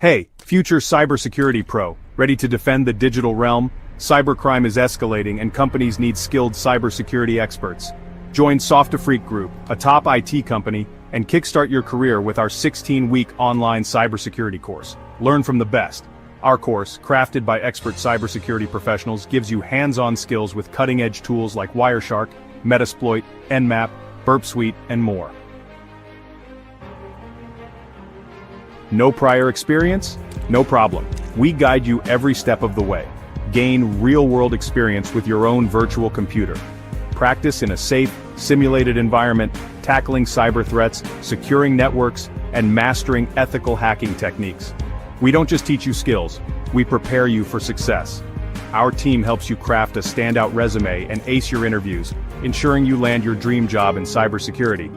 Hey, future cybersecurity pro, ready to defend the digital realm? Cybercrime is escalating and companies need skilled cybersecurity experts. Join Softafreak Group, a top IT company, and kickstart your career with our 16-week online cybersecurity course. Learn from the best. Our course, crafted by expert cybersecurity professionals, gives you hands-on skills with cutting-edge tools like Wireshark, Metasploit, Nmap, Burp Suite, and more. No prior experience? No problem. We guide you every step of the way. Gain real-world experience with your own virtual computer. Practice in a safe, simulated environment, tackling cyber threats, securing networks, and mastering ethical hacking techniques. We don't just teach you skills, we prepare you for success. Our team helps you craft a standout resume and ace your interviews, ensuring you land your dream job in cybersecurity.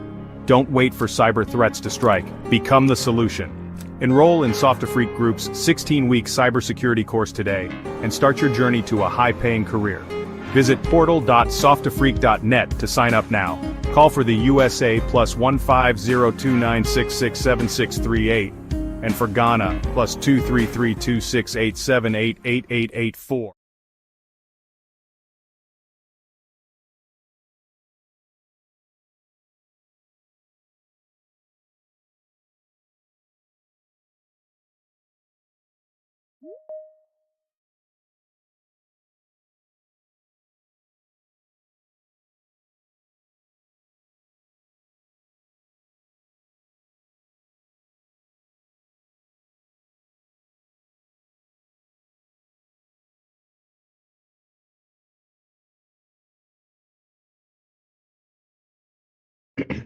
Don't wait for cyber threats to strike. Become the solution. Enroll in Softafreak Group's 16-week cybersecurity course today and start your journey to a high-paying career. Visit portal.softafreak.net to sign up now. Call for the USA plus 15029667638 and for Ghana plus 2332687888884.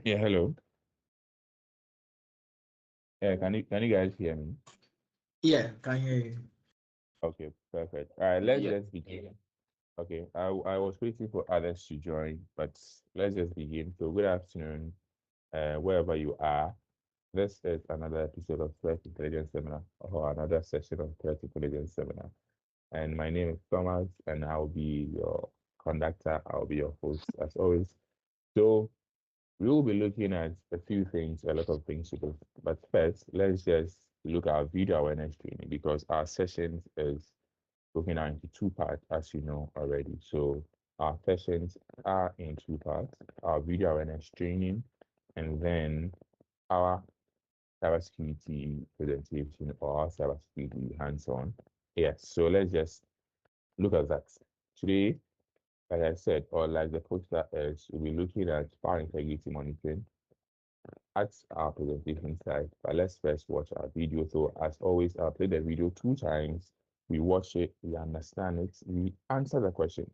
Yeah, hello. Yeah, can you guys hear me? Yeah, can hear you. Okay, perfect. All right, let's Yeah. just begin. Okay, I was waiting for others to join, but let's just begin. So good afternoon, wherever you are. This is another episode of Threat Intelligence Seminar or another session of Threat Intelligence Seminar. And my name is Thomas, and I'll be your conductor. I'll be your host as always. So we will be looking at a few things, a lot of things to do. But first, let's just look at video awareness training because our sessions is broken down into two parts, as you know already. So our sessions are in two parts: our video awareness training, and then our cybersecurity presentation or our cybersecurity hands-on. Yes. So let's just look at that today. Like I said, or like the poster is, we'll be looking at file integrity monitoring at our presentation side. But let's first watch our video. So as always, I'll play the video two times. We watch it, we understand it, we answer the question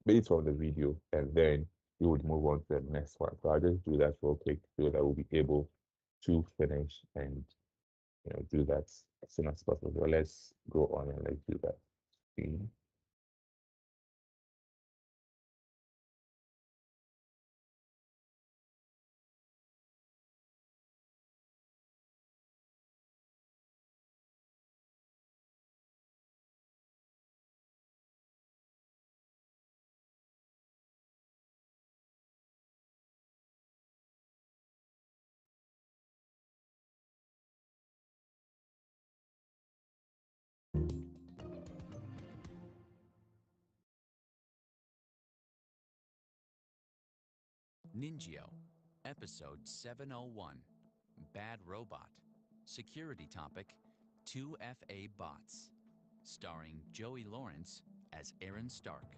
based on the video, and then we would move on to the next one. So I'll just do that real quick so that we'll be able to finish and do that as soon as possible. So let's go on and let's do that. Mhm. Ninjio, Episode 701, Bad Robot. Security topic, 2FA Bots. Starring Joey Lawrence as Aaron Stark.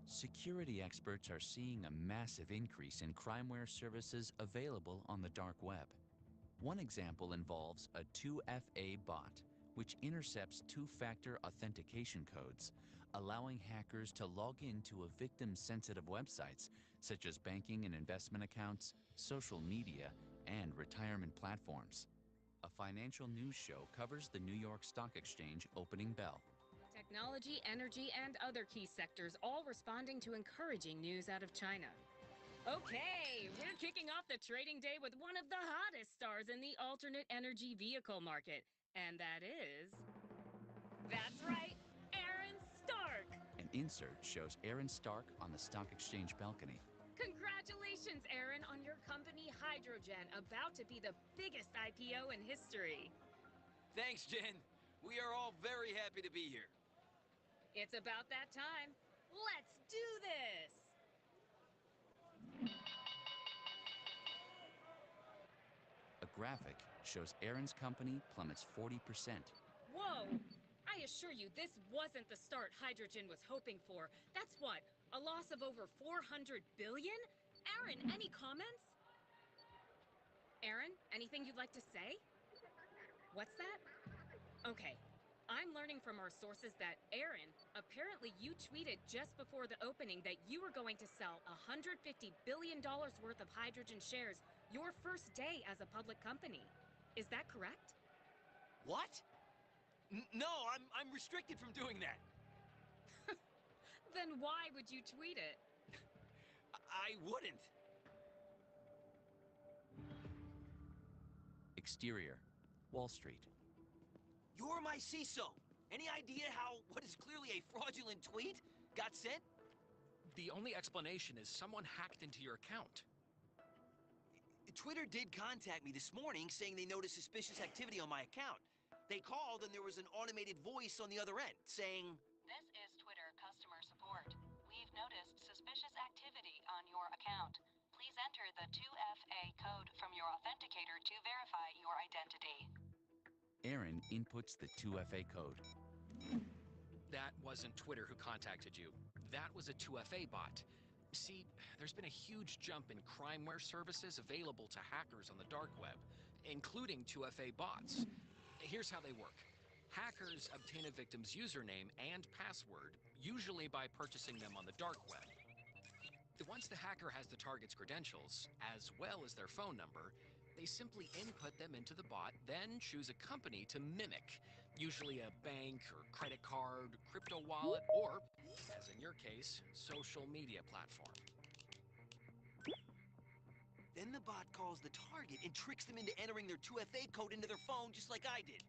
Security experts are seeing a massive increase in crimeware services available on the dark web. One example involves a 2FA bot, which intercepts two-factor authentication codes, allowing hackers to log into a victim's sensitive websites such as banking and investment accounts, social media, and retirement platforms. A financial news show covers the New York Stock Exchange opening bell. Technology, energy, and other key sectors all responding to encouraging news out of China. Okay, we're kicking off the trading day with one of the hottest stars in the alternate energy vehicle market. And that is... That's right, Aaron Stark! An insert shows Aaron Stark on the stock exchange balcony. Congratulations, Aaron, on your company Hydrogen, about to be the biggest IPO in history. Thanks, Jen. We are all very happy to be here. It's about that time. Let's do this! A graphic shows Aaron's company plummets 40%. Whoa! I assure you, this wasn't the start Hydrogen was hoping for. That's what? A loss of over 400 billion? Aaron, any comments? Aaron, anything you'd like to say? What's that? Okay. I'm learning from our sources that Aaron, apparently you tweeted just before the opening that you were going to sell $150 billion worth of Hydrogen shares your first day as a public company. Is that correct? What? No, I'm restricted from doing that. Then why would you tweet it? I wouldn't. Exterior, Wall Street. You're my CISO. Any idea how what is clearly a fraudulent tweet got sent? The only explanation is someone hacked into your account. Twitter did contact me this morning saying they noticed suspicious activity on my account. They called and there was an automated voice on the other end saying, "This is Twitter customer support. We've noticed suspicious activity on your account. Please enter the 2FA code from your authenticator to verify your identity." Aaron inputs the 2FA code. That wasn't Twitter who contacted you. That was a 2FA bot. See, there's been a huge jump in crimeware services available to hackers on the dark web, including 2FA bots. Here's how they work. Hackers obtain a victim's username and password, usually by purchasing them on the dark web. Once the hacker has the target's credentials, as well as their phone number, they simply input them into the bot, then choose a company to mimic, usually a bank or credit card, crypto wallet, or, as in your case, social media platform. Then the bot calls the target and tricks them into entering their 2FA code into their phone just like I did.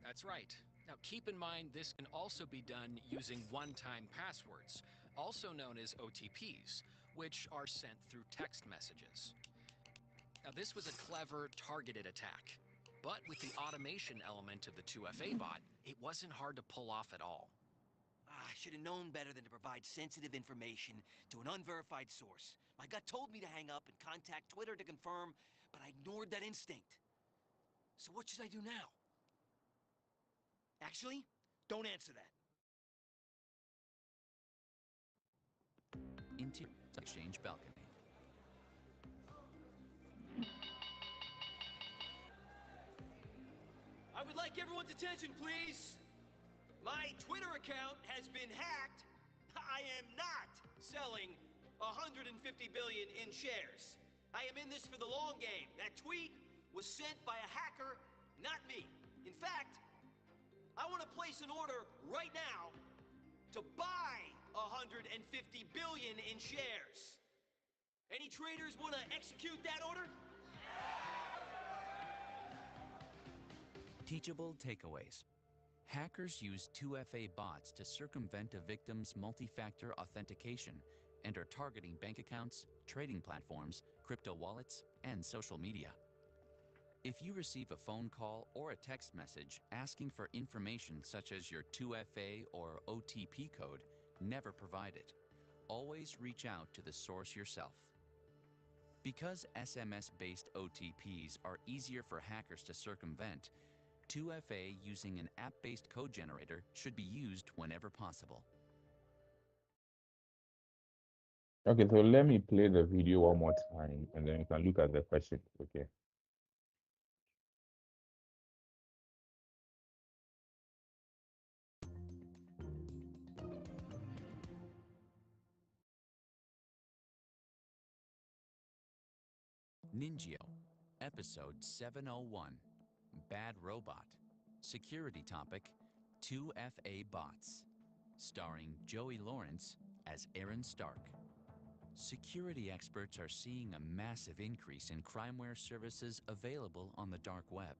That's right. Now keep in mind this can also be done using one-time passwords, also known as OTPs, which are sent through text messages. Now this was a clever, targeted attack, but with the automation element of the 2FA bot, it wasn't hard to pull off at all. I should have known better than to provide sensitive information to an unverified source. My gut told me to hang up and contact Twitter to confirm, but I ignored that instinct. So what should I do now? Actually, don't answer that. Into exchange balcony. I would like everyone's attention, please. My Twitter account has been hacked. I am not selling 150 billion in shares. I am in this for the long game. That tweet was sent by a hacker, not me. In fact, I want to place an order right now to buy 150 billion in shares. Any traders want to execute that order? Teachable takeaways. Hackers use 2FA bots to circumvent a victim's multi-factor authentication and are targeting bank accounts, trading platforms, crypto wallets, and social media. If you receive a phone call or a text message asking for information such as your 2FA or OTP code, never provide it. Always reach out to the source yourself. Because SMS-based OTPs are easier for hackers to circumvent, 2FA using an app-based code generator should be used whenever possible. Okay, so let me play the video one more time and then you can look at the question. Okay. Ningyo, Episode 701, Bad Robot. Security topic, 2FA bots. Starring Joey Lawrence as Aaron Stark. Security experts are seeing a massive increase in crimeware services available on the dark web.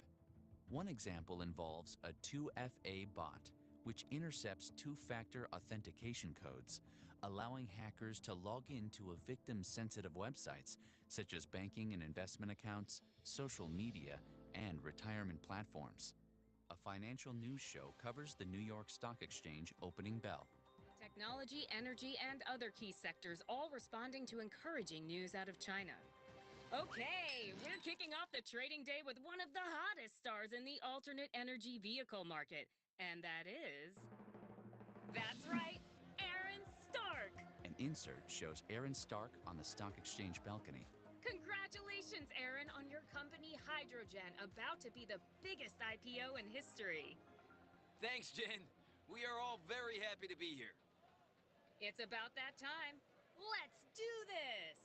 One example involves a 2FA bot, which intercepts two-factor authentication codes, allowing hackers to log into a victim's sensitive websites, such as banking and investment accounts, social media, and retirement platforms. A financial news show covers the New York Stock Exchange opening bell. Technology, energy, and other key sectors all responding to encouraging news out of China. Okay, we're kicking off the trading day with one of the hottest stars in the alternate energy vehicle market, and that is... That's right, Aaron Stark! An insert shows Aaron Stark on the stock exchange balcony. Congratulations, Aaron, on your company Hydrogen, about to be the biggest IPO in history. Thanks, Jen. We are all very happy to be here. It's about that time. Let's do this!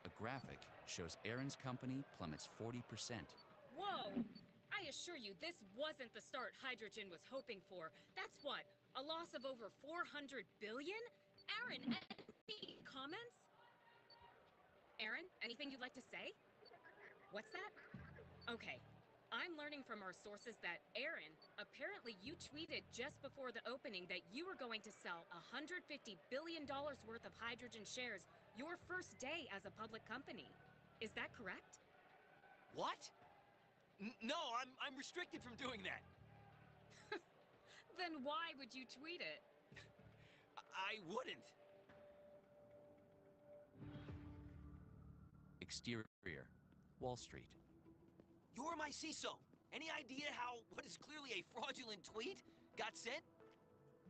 A graphic shows Aaron's company plummets 40%. Whoa! I assure you, this wasn't the start Hydrogen was hoping for. That's what? A loss of over 400 billion? Aaron, any comments? Aaron, anything you'd like to say? What's that? Okay. I'm learning from our sources that, Aaron, apparently you tweeted just before the opening that you were going to sell $150 billion worth of Hydrogen shares your first day as a public company. Is that correct? What? No, I'm restricted from doing that. Then why would you tweet it? I wouldn't. Exterior, Wall Street. You're my CISO. Any idea how what is clearly a fraudulent tweet got sent?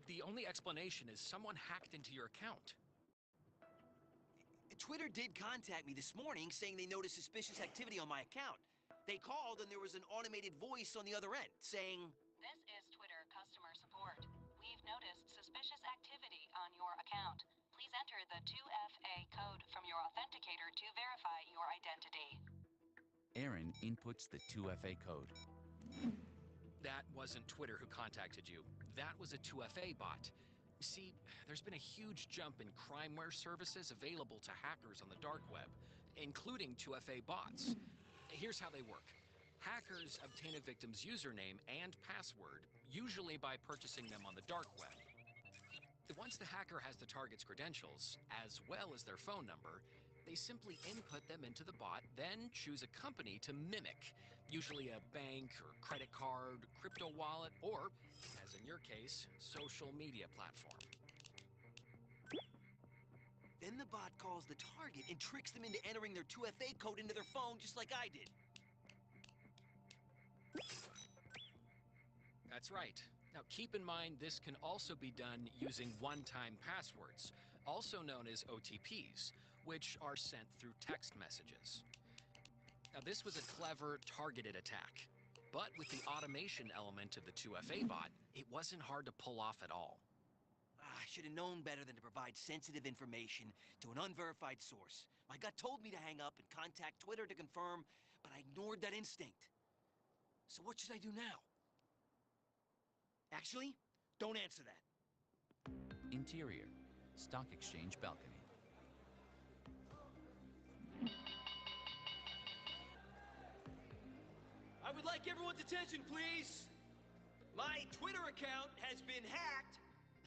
The only explanation is someone hacked into your account. Twitter did contact me this morning saying they noticed suspicious activity on my account. They called and there was an automated voice on the other end saying, This is Twitter customer support. We've noticed suspicious activity on your account. Please enter the 2FA code from your authenticator to verify your identity. Aaron inputs the 2FA code. That wasn't Twitter who contacted you. That was a 2FA bot. See, there's been a huge jump in crimeware services available to hackers on the dark web, including 2FA bots. Here's how they work. Hackers obtain a victim's username and password, usually by purchasing them on the dark web. Once the hacker has the target's credentials, as well as their phone number, they simply input them into the bot, then choose a company to mimic, usually a bank or credit card, crypto wallet, or, as in your case, social media platform. then the bot calls the target and tricks them into entering their 2FA code into their phone just like I did. That's right. Now keep in mind this can also be done using one-time passwords, also known as OTPs, which are sent through text messages. Now this was a clever, targeted attack, but with the automation element of the 2FA bot, it wasn't hard to pull off at all. I should have known better than to provide sensitive information to an unverified source. My gut told me to hang up and contact Twitter to confirm, but I ignored that instinct. So what should I do now? Actually, don't answer that. Interior, stock exchange balcony. I would like everyone's attention, please. My Twitter account has been hacked.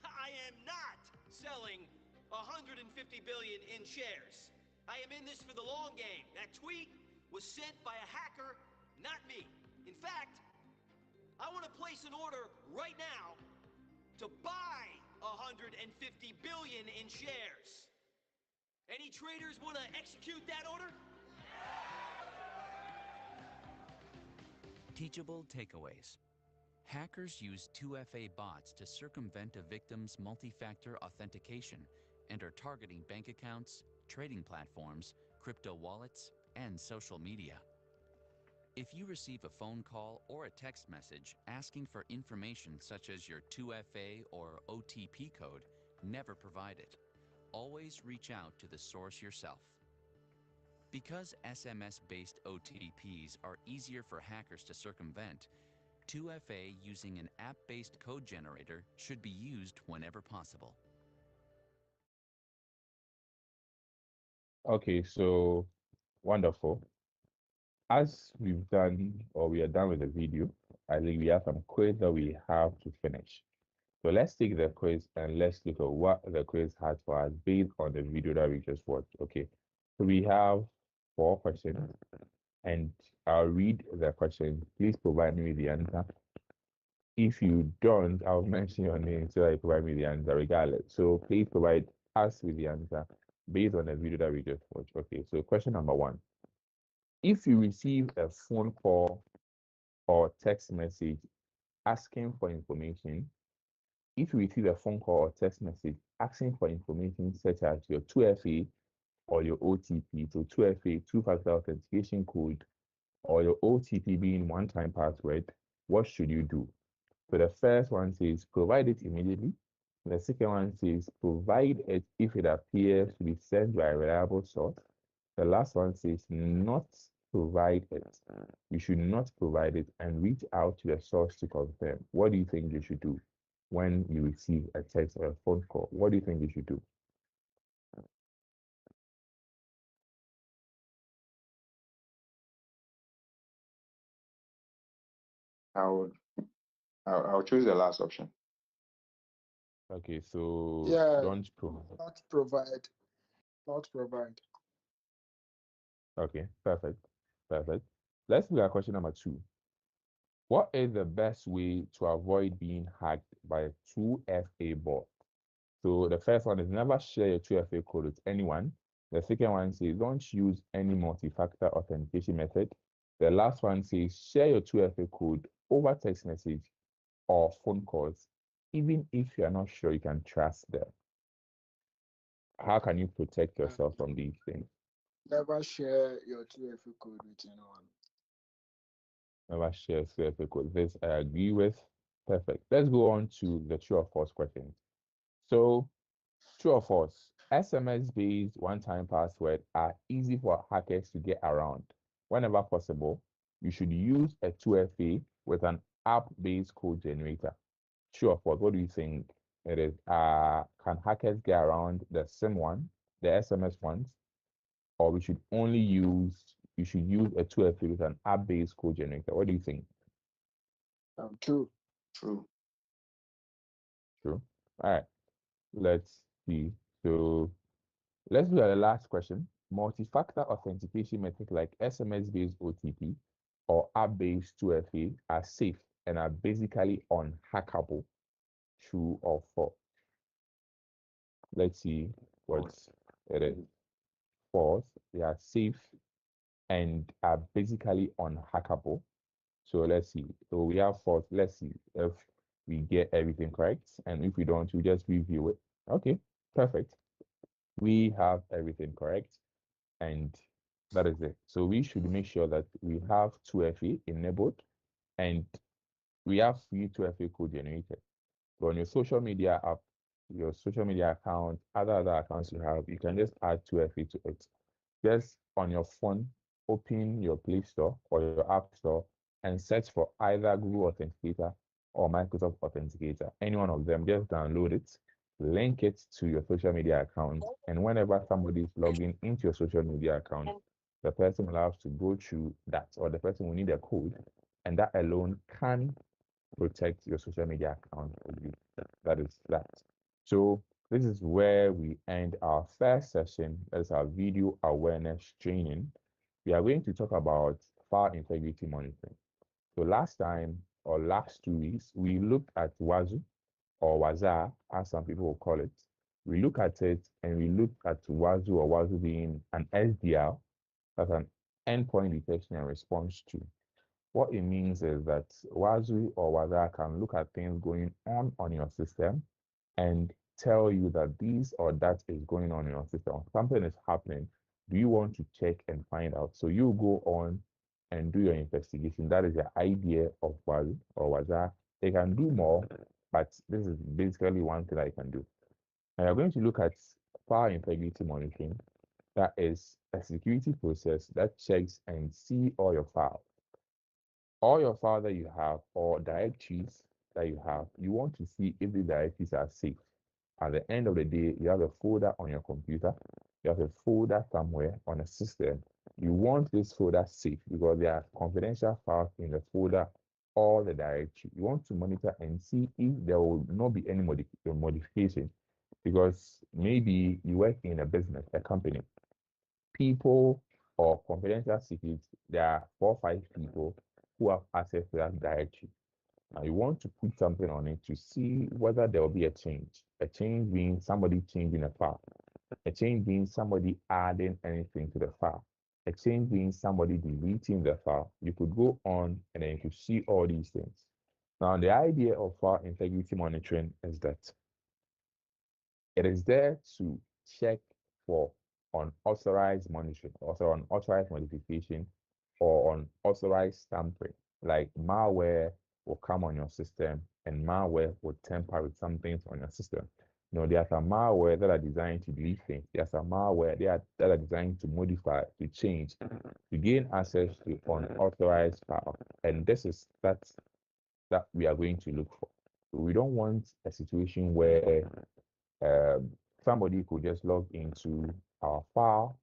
I am not selling 150 billion in shares. I am in this for the long game. That tweet was sent by a hacker, not me. In fact, I want to place an order right now to buy 150 billion in shares. Any traders want to execute that order? Teachable takeaways. Hackers use 2FA bots to circumvent a victim's multi-factor authentication and are targeting bank accounts, trading platforms, crypto wallets, and social media. If you receive a phone call or a text message asking for information such as your 2FA or OTP code, never provide it. Always reach out to the source yourself. Because SMS-based OTPs are easier for hackers to circumvent, 2FA using an app-based code generator should be used whenever possible. Okay, so wonderful. As we've done, or we are done with the video, I think we have some quiz that we have to finish. So let's take the quiz and let's look at what the quiz has for us based on the video that we just watched. Okay. So we have 4 questions and I'll read the question. Please provide me with the answer. If you don't, I'll mention your name so that you provide me the answer regardless. So please provide us with the answer based on the video that we just watched. Okay, so question number 1. If you receive a phone call or text message asking for information, if you receive a phone call or text message asking for information such as your 2FA or your OTP, so 2FA, two-factor authentication code, or your OTP being one-time password, what should you do? So the first one says provide it immediately. The second one says provide it if it appears to be sent by a reliable source. The last one says not provide it. You should not provide it and reach out to the source to confirm. What do you think you should do when you receive a text or a phone call? What do you think you should do? I'll choose the last option. Okay, so Yeah. don't provide. Not provide. Not provide. Okay, perfect. Perfect. Let's look at question number 2. What is the best way to avoid being hacked by a 2FA bot? So the first one is never share your 2FA code with anyone. The second one says don't use any multi-factor authentication method. The last one says share your 2FA code over text message or phone calls, even if you are not sure you can trust them. How can you protect yourself from these things? Never share your 2FA code with anyone. Never share 2FA code. This I agree with. Perfect. Let's go on to the true or false questions. So, true or false? SMS-based one-time password are easy for hackers to get around. Whenever possible, you should use a 2FA with an app-based code generator. True or false? What do you think it is? Can hackers get around the SIM one, the SMS ones, or we should only use you should use a 2FA with an app-based code generator? What do you think? True. True. True. All right. Let's see. So let's look at the last question. Multi-factor authentication methods like SMS-based OTP or app-based 2FA are safe and are basically unhackable. True or false? Let's see what it is. False. They are safe and are basically unhackable. So let's see. So we have false. Let's see if we get everything correct. And if we don't, we just review it. Okay, perfect. We have everything correct. And that is it. So we should make sure that we have 2FA enabled and we have free 2FA code generated. So on your social media app, your social media account, other accounts you have, you can just add 2FA to it. Just on your phone, open your Play Store or your App Store and search for either Google Authenticator or Microsoft Authenticator. Any one of them, just download it, link it to your social media account, and whenever somebody is logging into your social media account, the person will have to go through that, or the person will need a code, and that alone can protect your social media account for you. That is that. So this is where we end our first session. That's our video awareness training. We are going to talk about file integrity monitoring. So last time, or last 2 weeks, we looked at WASU, or WAZA, as some people will call it. We look at it and we looked at WASU, or WASU being an SDR, that's an endpoint detection and response tool. What it means is that WASU or WAZA can look at things going on your system and tell you that this or that is going on in your system. Something is happening. Do you want to check and find out? So you go on and do your investigation. That is the idea of WASU or WAZA. They can do more, but this is basically one thing I can do. And you're going to look at file integrity monitoring. That is a security process that checks and see all your files. All your files that you have or directories that you have, you want to see if the directories are safe. At the end of the day, you have a folder on your computer, you have a folder somewhere on a system. You want this folder safe because there are confidential files in the folder all the directory. You want to monitor and see if there will not be any modification, because maybe you work in a business, a company, people or confidential secrets, there are 4 or 5 people who have access to that directory. Now you want to put something on it to see whether there will be a change. A change being somebody changing a file. A change being somebody adding anything to the file. A change being somebody deleting the file. You could go on and then you could see all these things. Now the idea of file integrity monitoring is that it is there to check for unauthorized monitoring, also unauthorized modification, or unauthorized tampering. Like malware will come on your system and malware will tamper with some things on your system. You know, there are some malware that are designed to delete things. There are some malware that are designed to modify, to change, to gain access to unauthorized file. And this is that we are going to look for. So we don't want a situation where um, somebody could just log into our file,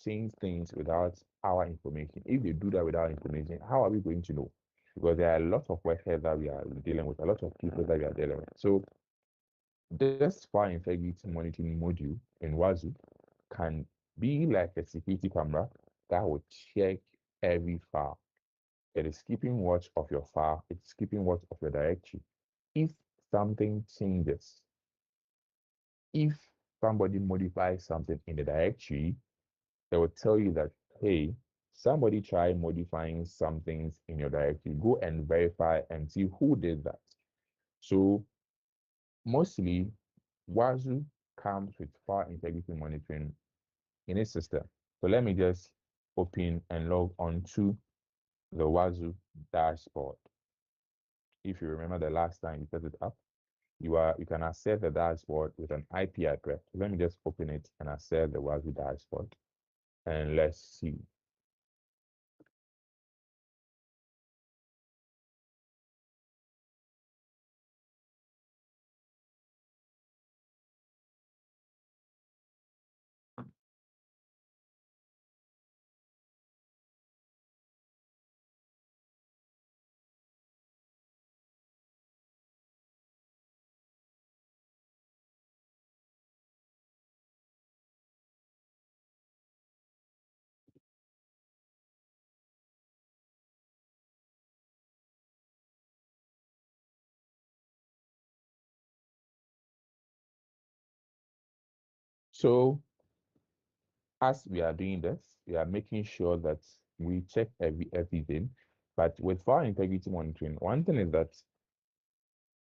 change things without our information. If they do that without information, how are we going to know? Because there are a lot of workers that we are dealing with, a lot of people that we are dealing with. So this file integrity monitoring module in Wazoo can be like a security camera that will check every file. It is keeping watch of your file, it's keeping watch of your directory. If something changes, if somebody modifies something in the directory, they will tell you that, hey, somebody tried modifying some things in your directory. Go and verify and see who did that. So mostly, Wazoo comes with file integrity monitoring in its system. So let me just open and log on to the Wazoo dashboard. If you remember the last time you set it up, you can access the dashboard with an IP address. Let me just open it and access the Wazoo dashboard. And let's see. So as we are doing this, we are making sure that we check everything. But with file integrity monitoring, one thing is that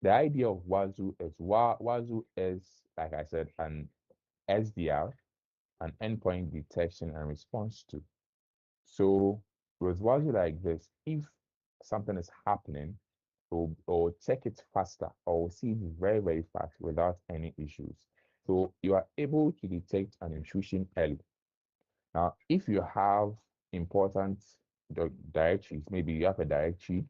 the idea of Wazoo is Wazoo is, like I said, an SDR, an endpoint detection and response tool. So with Wazoo like this, if something is happening, or check it faster or see it very, very fast without any issues. So you are able to detect an intrusion early. Now, if you have important directories, maybe you have a directory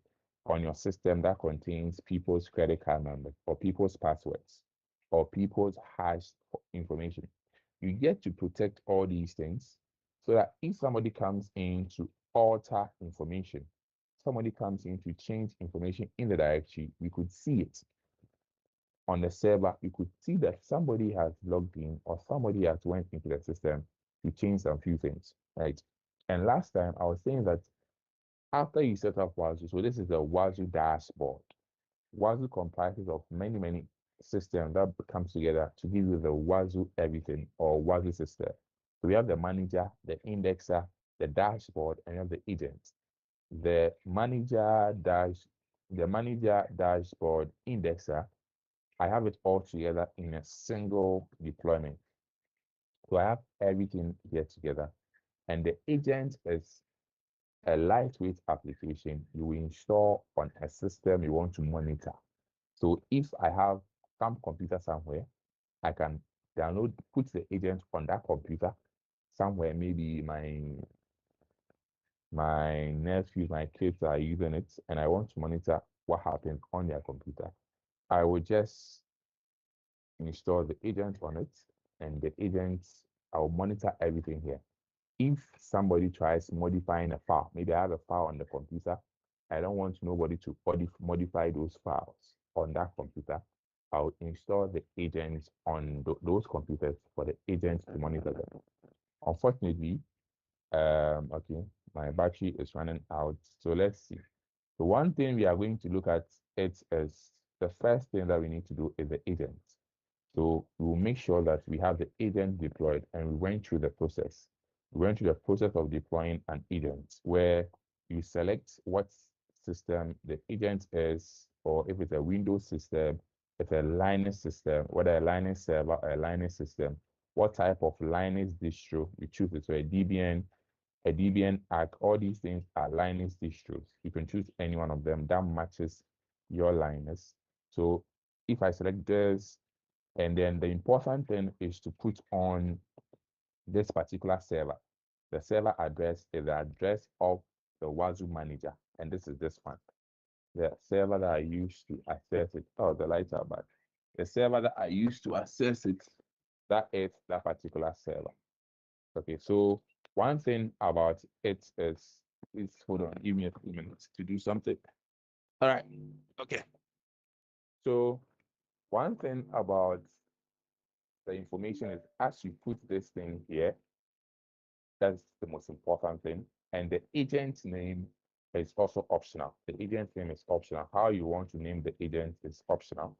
on your system that contains people's credit card numbers or people's passwords or people's hash information, you get to protect all these things so that if somebody comes in to alter information, somebody comes in to change information in the directory, we could see it on the server. You could see that somebody has logged in or somebody has went into the system to change some few things, right? And last time I was saying that after you set up Wazoo, so this is the Wazoo dashboard. Wazoo comprises of many, many systems that comes together to give you the Wazoo everything or Wazoo system. So we have the manager, the indexer, the dashboard, and you have the agent. The manager dashboard indexer, I have it all together in a single deployment. So I have everything here together. And the agent is a lightweight application you will install on a system you want to monitor. So if I have some computer somewhere, I can download, put the agent on that computer somewhere, maybe my nephews, my kids are using it, and I want to monitor what happens on their computer. I will just install the agent on it, and the agent, I'll monitor everything here. If somebody tries modifying a file, maybe I have a file on the computer I don't want nobody to modify those files on that computer, I'll install the agents on those computers for the agents to monitor them. Unfortunately, okay, my battery is running out. So let's see. So one thing we are going to look at it is the first thing that we need to do is the agent. So we will make sure that we have the agent deployed, and we went through the process. We went through the process of deploying an agent where you select what system the agent is, or if it's a Windows system, if it's a Linux system, whether a Linux server or a Linux system, what type of Linux distro you choose it. So a Debian Arch, all these things are Linux distros. You can choose any one of them that matches your Linux. So if I select this, and then the important thing is to put on this particular server. The server address is the address of the Wazoo manager, and this is this one. The server that I used to access it. Oh, the lights are bad. The server that I used to access it, that is that particular server. Okay, so one thing about it is, please hold on, give me a few minutes to do something. All right, okay. So one thing about the information is, as you put this thing here, that's the most important thing. And the agent name is also optional. The agent name is optional. How you want to name the agent is optional.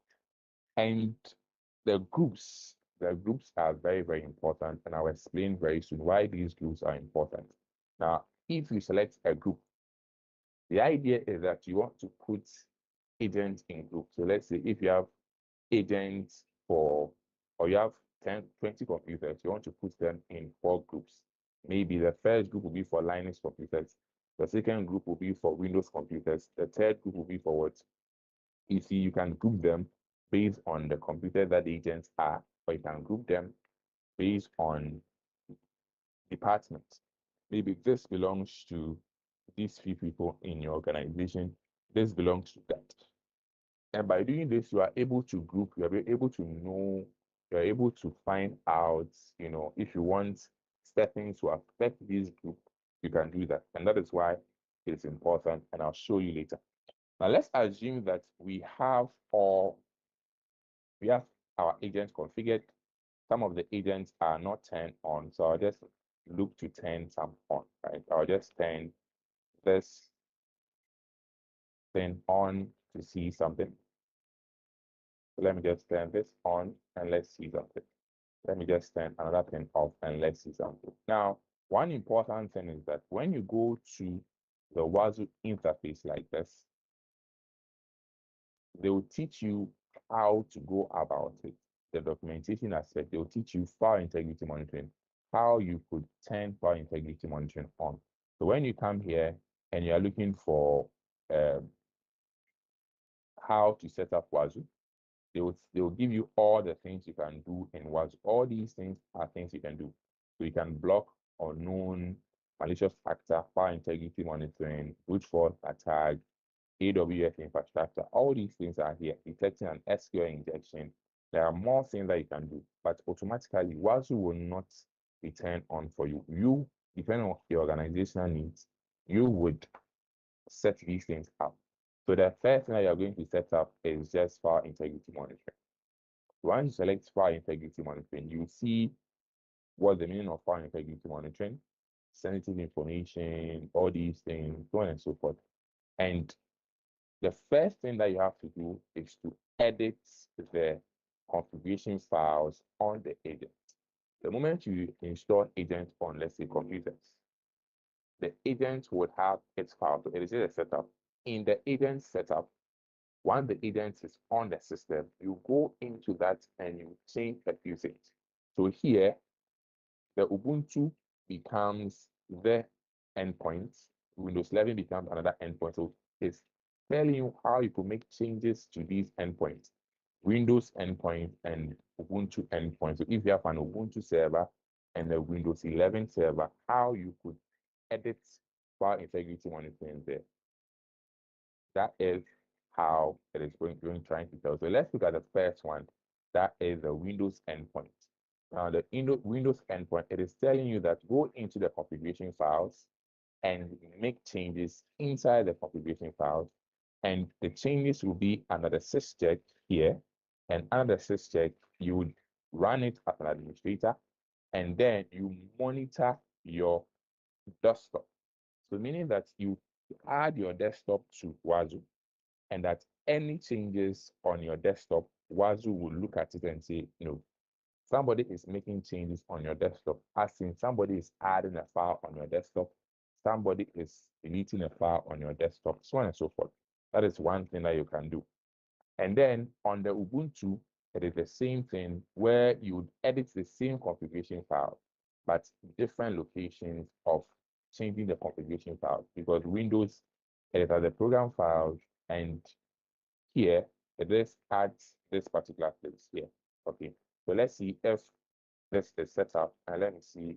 And the groups are very, very important. And I'll explain very soon why these groups are important. Now, if you select a group, the idea is that you want to put agents in groups. So let's say if you have agents or you have 10, 20 computers, you want to put them in 4 groups. Maybe the first group will be for Linux computers, the second group will be for Windows computers, the third group will be for what? You see, you can group them based on the computer that the agents are, or you can group them based on departments. Maybe this belongs to these few people in your organization, this belongs to that. And by doing this, you are able to group, you are able to know, you're able to find out, if you want settings to affect this group, you can do that. And that is why it's important, and I'll show you later. Now let's assume that we have our agents configured. Some of the agents are not turned on, so I'll just look to turn some on, right? I'll just turn this thing on to see something. So let me just turn this on and let's see something. Let me just turn another thing off and let's see something. Now, one important thing is that when you go to the Wazoo interface like this, they will teach you how to go about it. The documentation aspect, they will teach you file integrity monitoring, how you could turn file integrity monitoring on. So when you come here and you are looking for how to set up Wazoo, they will give you all the things you can do in Wazoo. All these things are things you can do. So you can block unknown malicious actor, file integrity monitoring, brute force attack, AWS infrastructure. All these things are here. Detecting an SQL injection. There are more things that you can do, but automatically Wazoo will not be turned on for you. You, depending on your organizational needs, you would set these things up. So the first thing that you're going to set up is just file integrity monitoring. Once you select file integrity monitoring, you see what the meaning of file integrity monitoring, sensitive information, all these things, so on and so forth. And the first thing that you have to do is to edit the configuration files on the agent. The moment you install agent on, let's say, computers, the agent would have its file. So it is just a setup. In the agent setup, once the agent is on the system, you go into that and you change a few things. So here, the Ubuntu becomes the endpoint. Windows 11 becomes another endpoint. So it's telling you how you could make changes to these endpoints. Windows endpoint and Ubuntu endpoint. So if you have an Ubuntu server and a Windows 11 server, how you could edit file integrity monitoring there. That is how it is going trying to tell. So let's look at the first one. That is the Windows endpoint. Now the Windows endpoint, it is telling you that go into the configuration files and make changes inside the configuration files. And the changes will be under the syscheck here. And under the syscheck, you would run it as an administrator, and then you monitor your desktop. So meaning that you add your desktop to Wazoo, and that any changes on your desktop, Wazoo will look at it and say, no, somebody is making changes on your desktop, as in somebody is adding a file on your desktop, somebody is deleting a file on your desktop, so on and so forth. That is one thing that you can do. And then on the Ubuntu, it is the same thing where you would edit the same configuration file, but different locations of changing the configuration file, because Windows, it is at the program file, and here it is at this particular place here. Okay, so let's see if this is set up, and let me see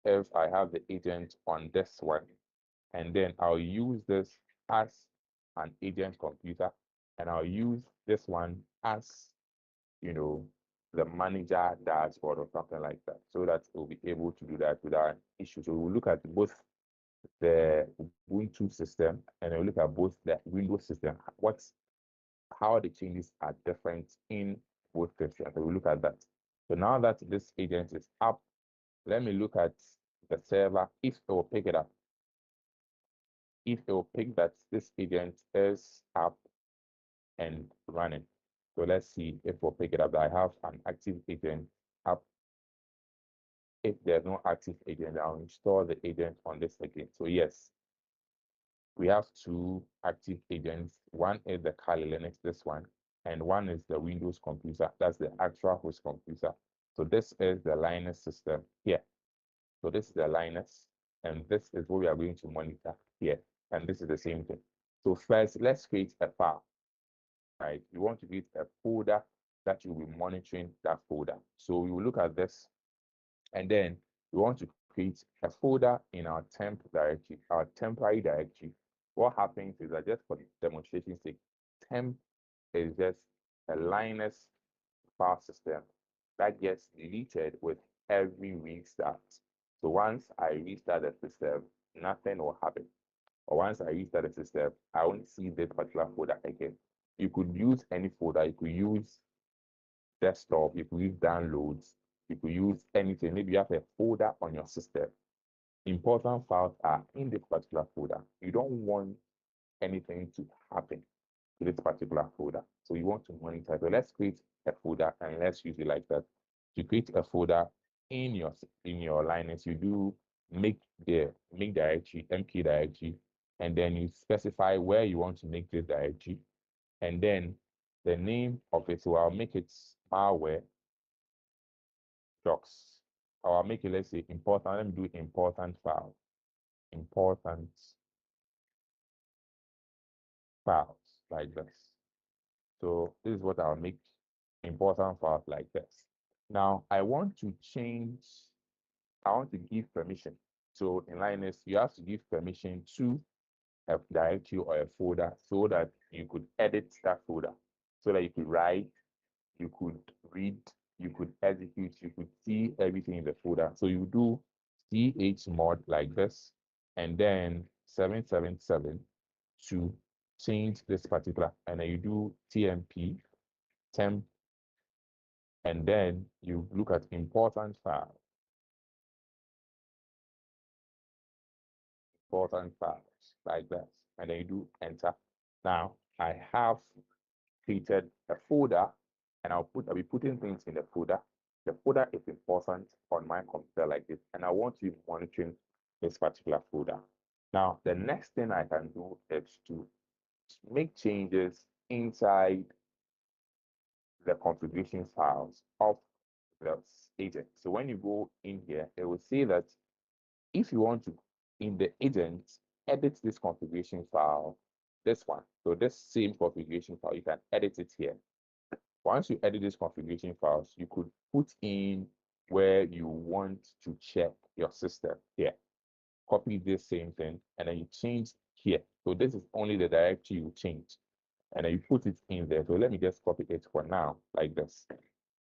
if I have the agent on this one, and then I'll use this as an agent computer, and I'll use this one as, you know, the manager dashboard or something like that, so that we'll be able to do that without issue. So we'll look at both the Ubuntu system and we'll look at both the Windows system, how the changes are different in both systems. So we'll look at that. So now that this agent is up, let me look at the server, if it will pick it up. If it will pick that this agent is up and running. So let's see if we'll pick it up. I have an active agent up. If there's no active agent, I'll install the agent on this again. So yes, we have two active agents. One is the Kali Linux, this one, and one is the Windows computer. That's the actual host computer. So this is the Linux system here. So this is the Linux, and this is what we are going to monitor here. And this is the same thing. So first, let's create a file. Right? You want to create a folder that you'll be monitoring that folder. So we will look at this, and then we want to create a folder in our temp directory, our temporary directory. What happens is that, just for the demonstration sake, temp is just a Linux file system that gets deleted with every restart. So once I restart the system, nothing will happen. Or once I restart the system, I won't see this particular folder again. You could use any folder. You could use desktop, you could use downloads, you could use anything. Maybe you have a folder on your system. Important files are in this particular folder. You don't want anything to happen to this particular folder. So you want to monitor. So let's create a folder and let's use it like that. To create a folder in your Linux, you do make directory, mk directory, and then you specify where you want to make this directory, and then the name of it. So I'll make it malware docs. Or I'll make it, let's say, important. Let me do important file. Important files like this. So this is what I'll make, important files like this. Now I want to give permission. So in Linux, you have to give permission to a directory or a folder so that you could edit that folder, so that you could write, you could read, you could execute, you could see everything in the folder. So you do chmod like this, and then 777 to change this particular, and then you do tmp temp, and then you look at important file, important files like that, and then you do enter. Now I have created a folder, and I'll be putting things in the folder. The folder is important on my computer like this, and I want to be monitoring this particular folder. Now, the next thing I can do is to make changes inside the configuration files of the agent. So when you go in here, it will say that if you want to, in the agent, edit this configuration file, this one. So this same configuration file, you can edit it here. Once you edit these configuration files, you could put in where you want to check your system here. Copy this same thing, and then you change here. So this is only the directory you change, and then you put it in there. So let me just copy it for now, like this.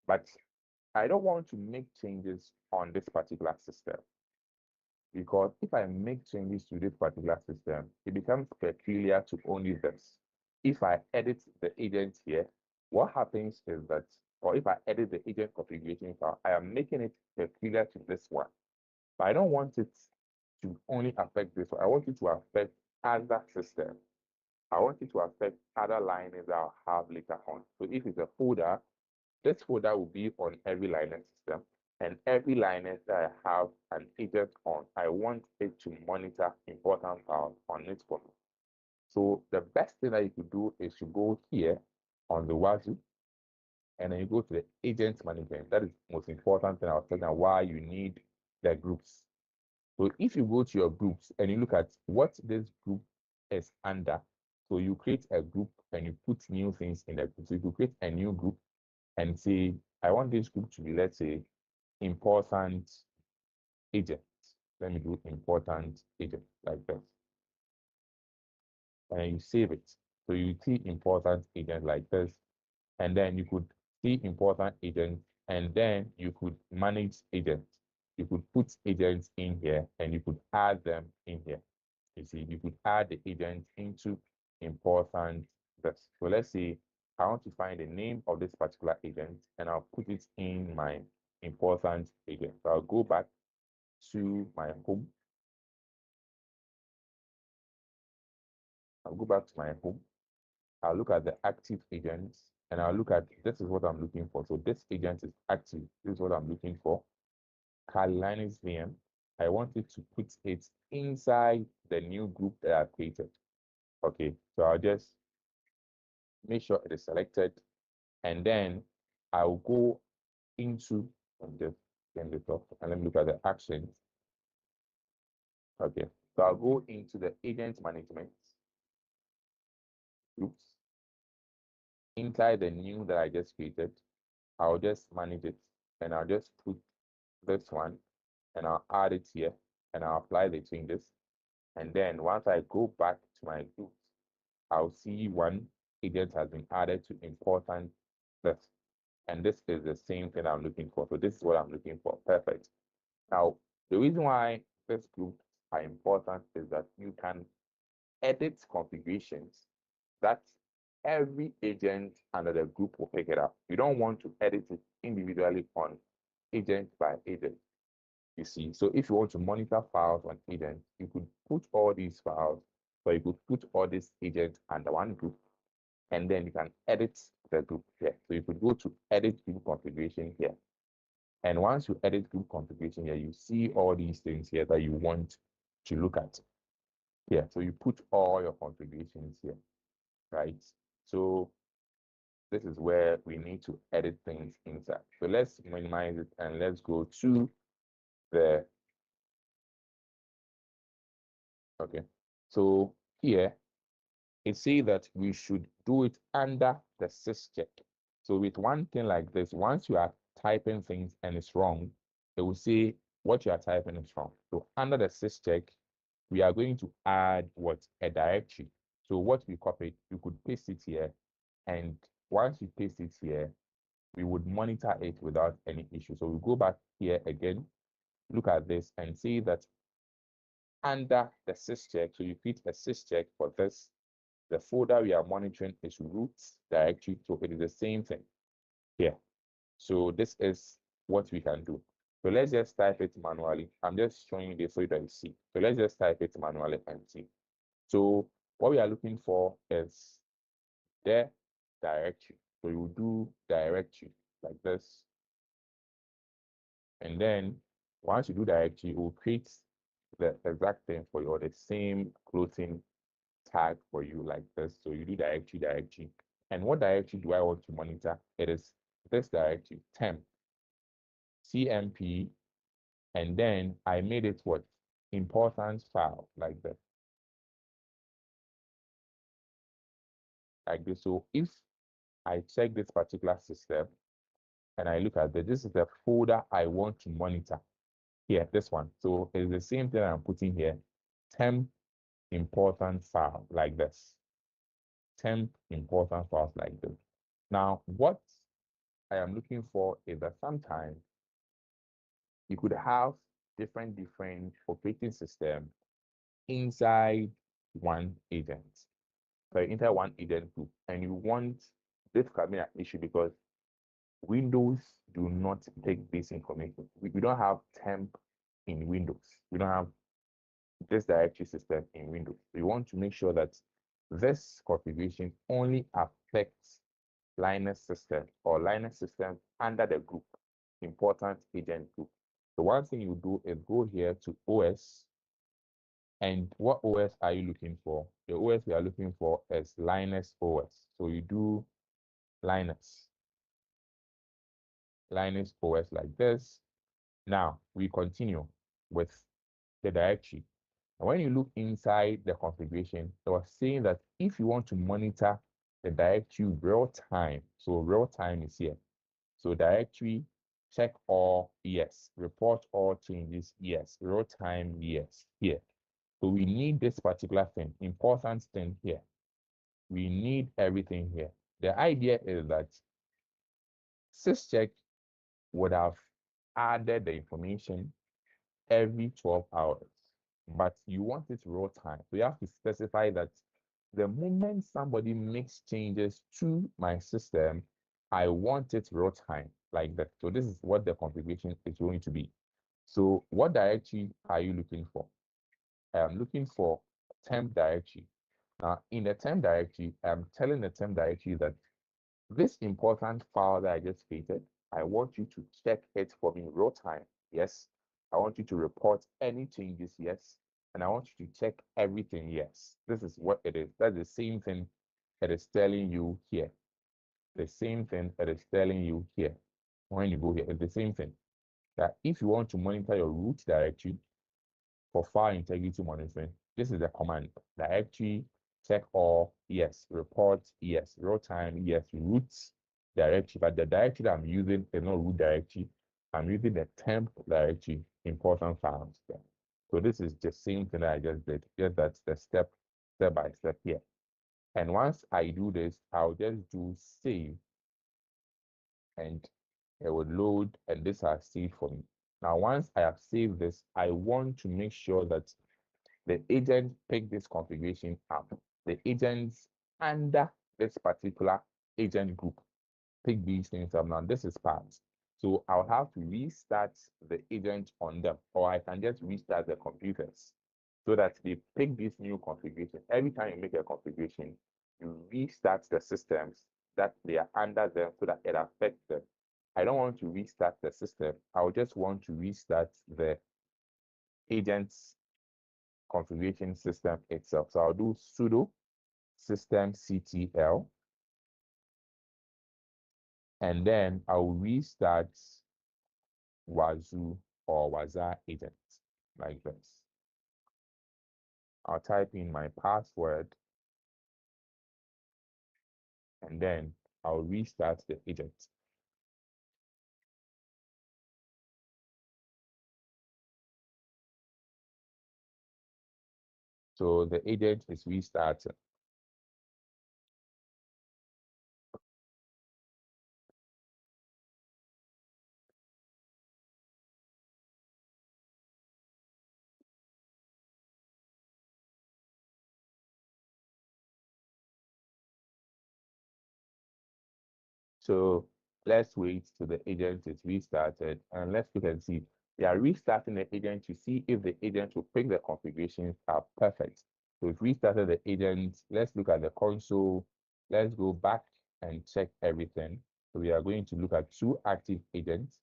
But I don't want to make changes on this particular system. because if I make changes to this particular system, it becomes peculiar to only this. If I edit the agent here, what happens is that, or if I edit the agent configuration file, I am making it peculiar to this one. But I don't want it to only affect this one. I want it to affect other systems. I want it to affect other liners that I'll have later on. So if it's a folder, this folder will be on every liner system, and every liner that I have an agent on, I want it to monitor important files on it for me. So the best thing that you could do is to go here on the Wazoo, and then you go to the agent management. That is the most important thing. I was telling you why you need the groups. So if you go to your groups and you look at what this group is under, so you create a group and you put new things in the group. So you could create a new group and say, I want this group to be, let's say, important agents. Let me do important agent like this. And you save it. So you see important agent like this. And then you could see important agents, and then you could manage agents. You could put agents in here and you could add them in here. You see, you could add the agent into important this. So let's say I want to find the name of this particular agent and I'll put it in my important agent. So I'll go back to my home. I'll go back to my home. I'll look at the active agents and I'll look at, this is what I'm looking for. So this agent is active. This is what I'm looking for. Kali Linus VM. I want it to put it inside the new group that I've created. Okay, so I'll just make sure it is selected, and then I'll go into just turn this off and let me look at the actions. Okay, so I'll go into the agent management groups. Inside the new that I just created, I'll just manage it and I'll just put this one and I'll add it here and I'll apply the changes. And then once I go back to my groups, I'll see one agent has been added to important this. And this is the same thing I'm looking for. So this is what I'm looking for. Perfect. Now, the reason why these groups are important is that you can edit configurations that every agent under the group will pick it up. You don't want to edit it individually on agent by agent. You see, so if you want to monitor files on agents, you could put all these files, or you could put all these agents under one group, and then you can edit the group here. So you could go to edit group configuration here. And once you edit group configuration here, you see all these things here that you want to look at. Here, so you put all your configurations here, right? So this is where we need to edit things inside. So let's minimize it and let's go to the, okay. So here, it says that we should do it under the syscheck. So with one thing like this, once you are typing things and it's wrong, it will say what you are typing is wrong. So under the syscheck, we are going to add what? A directory. So what we copied, you could paste it here. And once you paste it here, we would monitor it without any issue. So we go back here again, look at this and see that under the syscheck, so you create a syscheck for this. The folder we are monitoring is root directory, so it is the same thing here. So this is what we can do. So let's just type it manually. I'm just showing you this so you can see. So let's just type it manually and see. So what we are looking for is the directory. So you will do directory like this. And then once you do directory, it will create the exact thing for you, or the same closing tag for you like this. So you do directory. And what directory do I want to monitor? It is this directory, temp, CMP, and then I made it what? Important file, like this. Like this. So if I check this particular system and I look at this is the folder I want to monitor. Here, this one. So it's the same thing I'm putting here. Temp important file, like this. Temp important files like this. Now, what I am looking for is that sometimes you could have different operating system inside one agent. So inside one agent group, and you want this can be an issue because Windows do not take this information. We don't have temp in Windows. We don't have this directory system in Windows. We want to make sure that this configuration only affects Linux system or Linux system under the group, important agent group. So one thing you do is go here to OS. And what OS are you looking for? The OS we are looking for is Linux OS. So you do Linux OS like this. Now we continue with the directory. And when you look inside the configuration, it was saying that if you want to monitor the directory real time, so real time is here. So directory, check all, yes. Report all changes, yes. Real time, yes, here. So we need this particular thing, important thing here. We need everything here. The idea is that SysCheck would have added the information every 12 hours, but you want it real time. So you have to specify that the moment somebody makes changes to my system, I want it real time like that. So this is what the configuration is going to be. So what directory are you looking for? I'm looking for temp directory. Now in the temp directory, I'm telling the temp directory that this important file that I just created, I want you to check it for me real time. Yes. I want you to report any changes. Yes. And I want you to check everything. Yes. This is what it is. That's the same thing it is telling you here. The same thing it is telling you here. When you go here, it's the same thing. That if you want to monitor your root directory for file integrity monitoring, this is the command. Directory check all, yes. Report, yes. Real time, yes. Root directory, but the directory that I'm using is not root directory. I'm using the temp directory, important files. So this is the same thing that I just did, just that's the step by step here. And once I do this, I'll just do save, and it would load, and this has saved for me. Now, once I have saved this, I want to make sure that the agent pick this configuration up. The agents under this particular agent group pick these things up. Now, this is part. So I'll have to restart the agent on them, or I can just restart the computers so that they pick this new configuration. Every time you make a configuration, you restart the systems that they are under them so that it affects them. I don't want to restart the system. I would just want to restart the agent's configuration system itself. So I'll do sudo systemctl, and then I'll restart Wazoo or Waza agent like this. I'll type in my password, and then I'll restart the agent. So the agent is restarted. So let's wait till the agent is restarted, and let's look and see. We are restarting the agent to see if the agent will pick the configurations are perfect. So we've restarted the agent. Let's look at the console. Let's go back and check everything. So we are going to look at two active agents.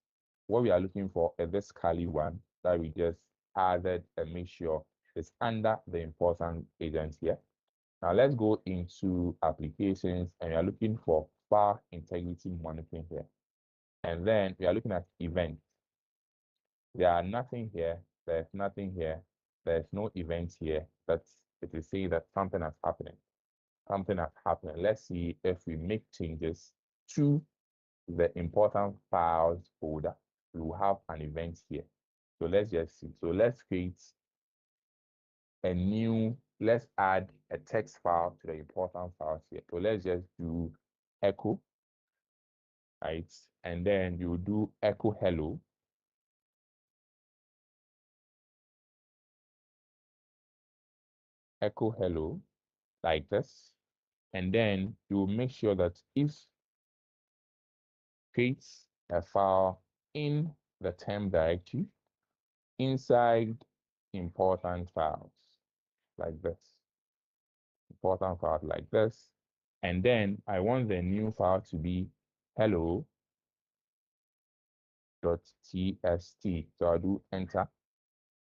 What we are looking for is this Kali one that we just added and make sure it's under the important agent here. Now let's go into applications, and we are looking for file integrity monitoring here. And then we are looking at events. There are nothing here, there's nothing here, there's no event here. It is saying that something is happening. Something has happened. Let's see if we make changes to the important files folder. We will have an event here. So let's just see. So let's create a new, let's add a text file to the important files here. So let's just do echo, right? And then you do echo hello. echo hello like this. And then you will make sure that if creates a file in the term directory inside important files like this, important file like this. And then I want the new file to be hello.txt. So I'll do enter.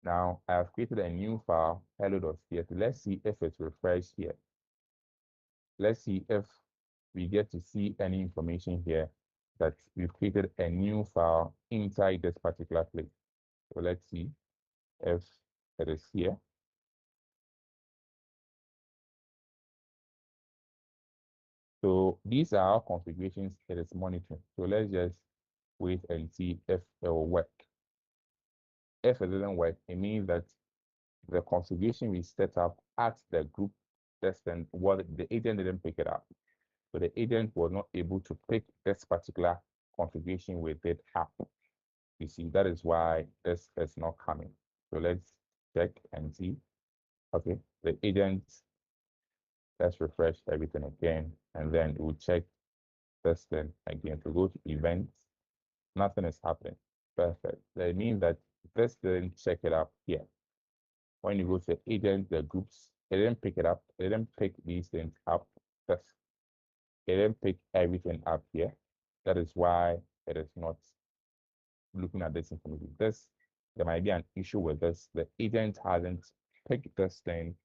Now I have created a new file, hello.txt. Let's see if it refreshes here. Let's see if we get to see any information here that we've created a new file inside this particular place. So let's see if it is here. So these are our configurations it is monitoring. So let's just wait and see if it will work. If it doesn't work, it means that the configuration we set up at the group test and what the agent didn't pick it up. So the agent was not able to pick this particular configuration with it up. You see, that is why this is not coming. So let's check and see. Okay, the agent, let's refresh everything again, and then we'll check this thing again. To go to events, nothing is happening. Perfect. That means that this didn't check it up here. When you go to the agent, the groups, it didn't pick it up. It didn't pick these things up. This, it didn't pick everything up here. That is why it is not looking at this information. This, there might be an issue with this. The agent hasn't picked this thing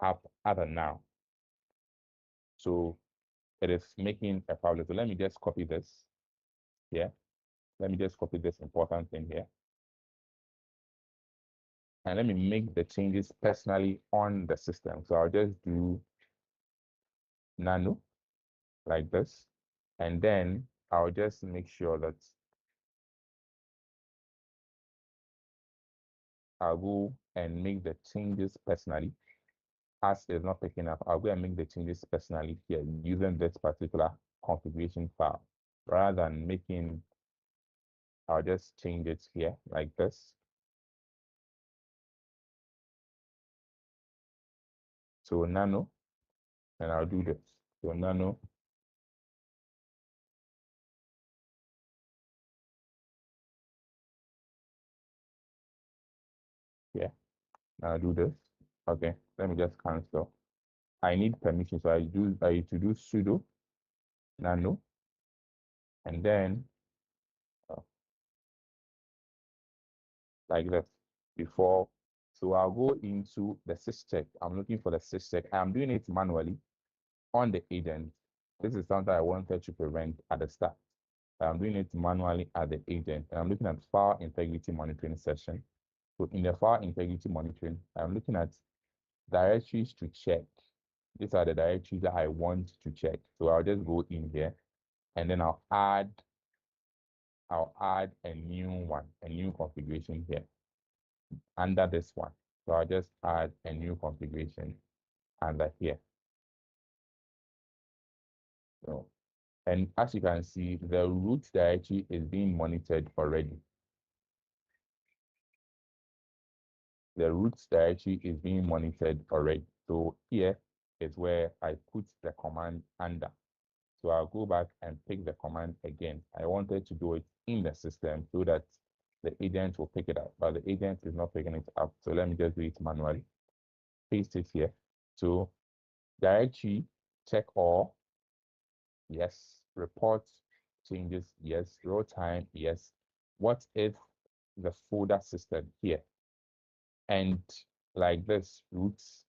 up at now. So it is making a problem. So let me just copy this here. Let me just copy this important thing here. And let me make the changes personally on the system. So I'll just do nano like this. And then I'll just make sure that I'll go and make the changes personally. As it's not picking up, I'll go and make the changes personally here using this particular configuration file. Rather than making, I'll just change it here like this. So nano, and I'll do this. So nano, yeah, I'll do this. Okay, let me just cancel. I need permission, so I need to do sudo nano, and then like this before. So I'll go into the syscheck. I'm looking for the syscheck. I'm doing it manually on the agent. This is something I wanted to prevent at the start. I'm doing it manually at the agent. And I'm looking at file integrity monitoring session. So in the file integrity monitoring, I'm looking at directories to check. These are the directories that I want to check. So I'll just go in here and then I'll add a new one, a new configuration here under this one. So I'll just add a new configuration under here. So, and as you can see, the root directory is being monitored already. The root directory is being monitored already. So here is where I put the command under. So I'll go back and pick the command again. I wanted to do it in the system so that the agent will pick it up, but the agent is not picking it up. So let me just do it manually. Paste it here. So directory, check all, yes. Report changes, yes. Row time, yes. What if the folder system here? And like this, roots,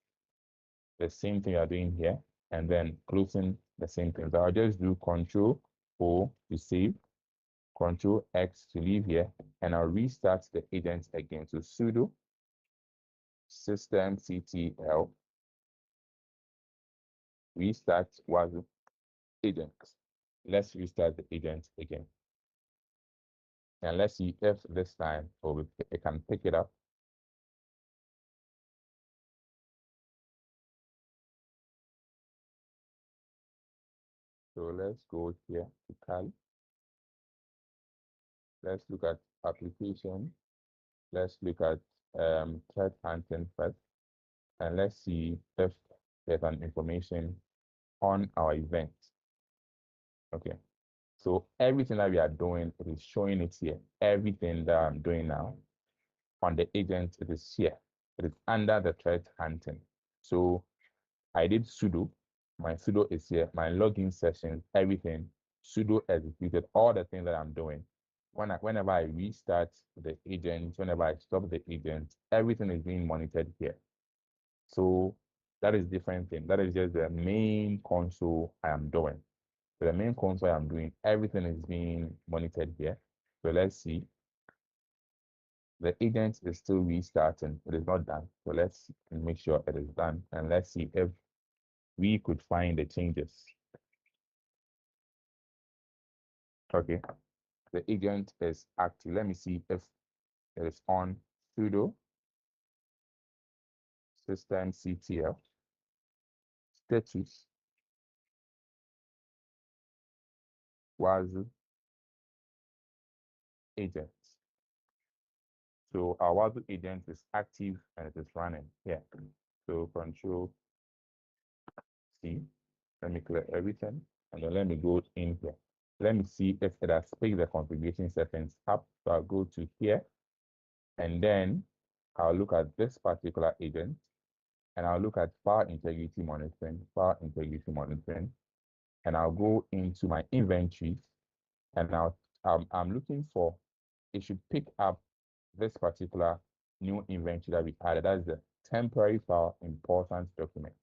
the same thing you're doing here, and then closing the same thing. So I'll just do Control O to save, Control X to leave here, and I'll restart the agent again. So sudo systemctl restart Wazoo agent. Let's restart the agent again. And let's see if this time it can pick it up. So let's go here to Kali. Let's look at application. Let's look at threat hunting first. and let's see if there's an information on our event. Okay. So everything that we are doing, it is showing it here. Everything that I'm doing now on the agent, it is here. It is under the threat hunting. So I did sudo. My sudo is here. My login session, everything, sudo executed all the things that I'm doing. Whenever I restart the agent, whenever I stop the agent, everything is being monitored here. So that is different thing. That is just the main console I am doing. So the main console I'm doing, everything is being monitored here. So let's see. The agent is still restarting. It is not done. So let's make sure it is done. And let's see if we could find the changes. Okay. The agent is active. Let me see if it is on sudo systemctl status was agent. So our Wazoo agent is active and it is running here. So Control C. Let me clear everything and then let me go in here. Let me see if it has picked the configuration settings up. So I'll go to here and then I'll look at this particular agent and I'll look at power integrity monitoring, and I'll go into my inventories and I'm looking for, it should pick up this particular new inventory that we added. That's the temporary file important document.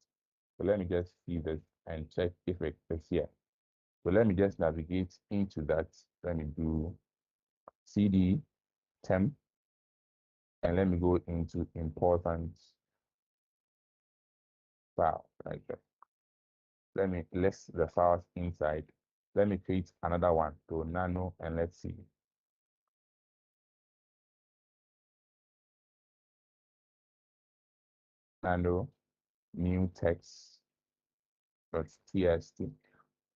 So let me just see this and check if it is here. So let me just navigate into that. Let me do cd temp and let me go into important file like that. Let me list the files inside. Let me create another one to nano and let's see. Nano new text.txt.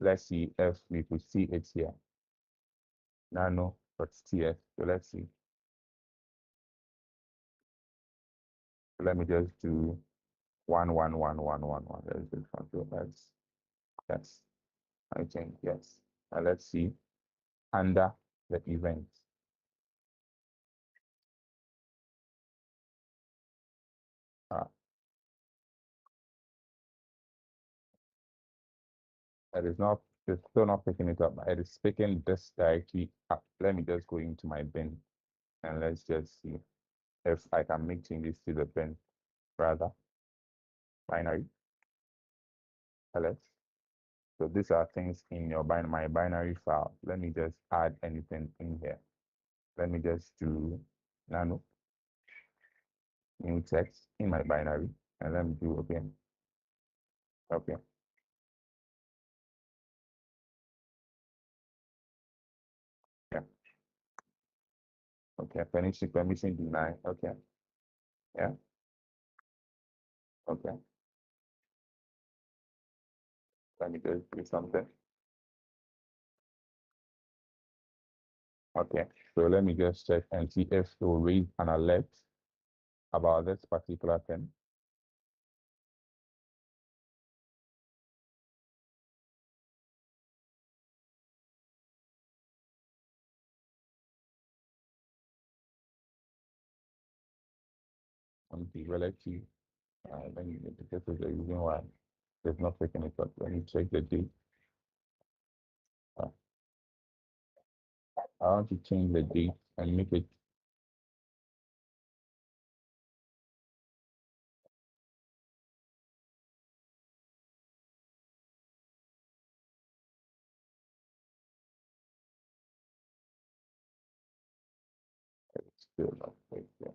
Let's see if we could see it here. Nano.txt. So let's see. Let me just do 11111. Let's do Control X. Yes. I think yes. And let's see under the event. It is not, it's still not picking it up. It is picking this directly up. Let me just go into my bin and let's just see if I can make changes to the bin. Rather, binary, ls. So these are things in your my binary file. Let me just add anything in here. Let me just do nano new text in my binary and let me do okay. Okay. Yeah. Okay. Permission denied. Okay. Yeah. Okay. Let me just do something. Okay. So let me just check and see if it will raise an alert about this particular thing. On the relative, let me because of the reason why it's not picking it up. Let me check the date. I want to change the date and make it still not picking.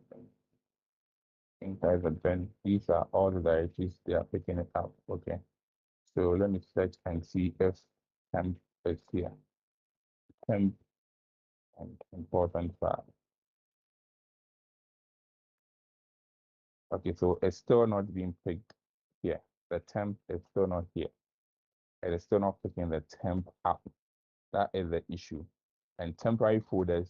Inside the bin, these are all the directories they are picking it up. Okay. So let me search and see if temp is here. Temp and important file. Okay, so it's still not being picked here. The temp is still not here. It is still not picking the temp up. That is the issue. And temporary folders,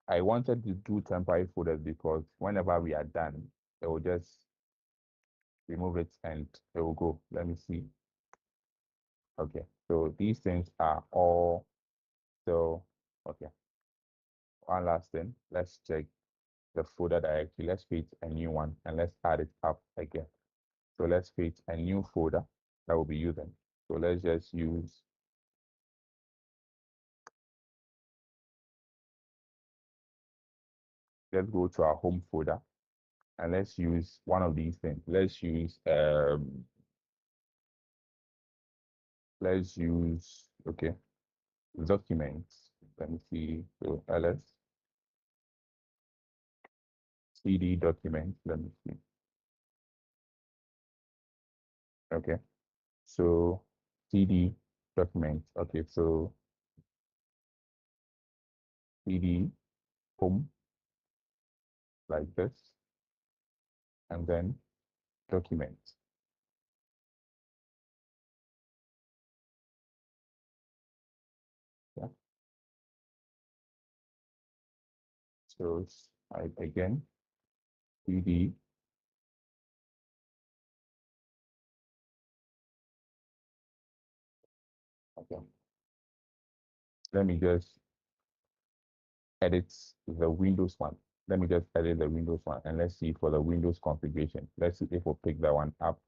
I wanted to do temporary folders because whenever we are done, it will just remove it, and it will go. Let me see. Okay, so these things are all still okay. One last thing, let's check the folder directory. Let's create a new one and let's add it up again. So let's create a new folder that we'll be using. So let's just use let's go to our home folder and let's use one of these things. Let's use okay, documents. Let me see. So ls cd documents. Let me see. Okay. So cd documents. Okay, so cd home like this, and then documents. Yeah. So again, cd okay. Let me just edit the Windows one. Let me just edit the Windows one and let's see for the Windows configuration. Let's see if we'll pick that one up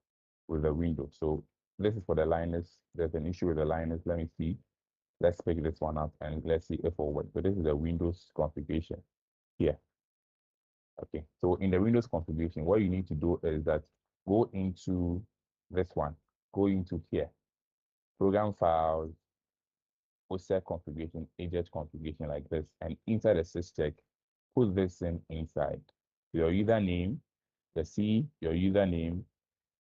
with the Windows. So this is for the Linux. There's an issue with the Linux. Let me see. Let's pick this one up and let's see if it will work. So this is the Windows configuration here. Okay, so in the Windows configuration, what you need to do is that go into this one, go into here, program files, OSEC configuration, agent configuration like this, and inside the syscheck, put this in inside your username, the C, your username,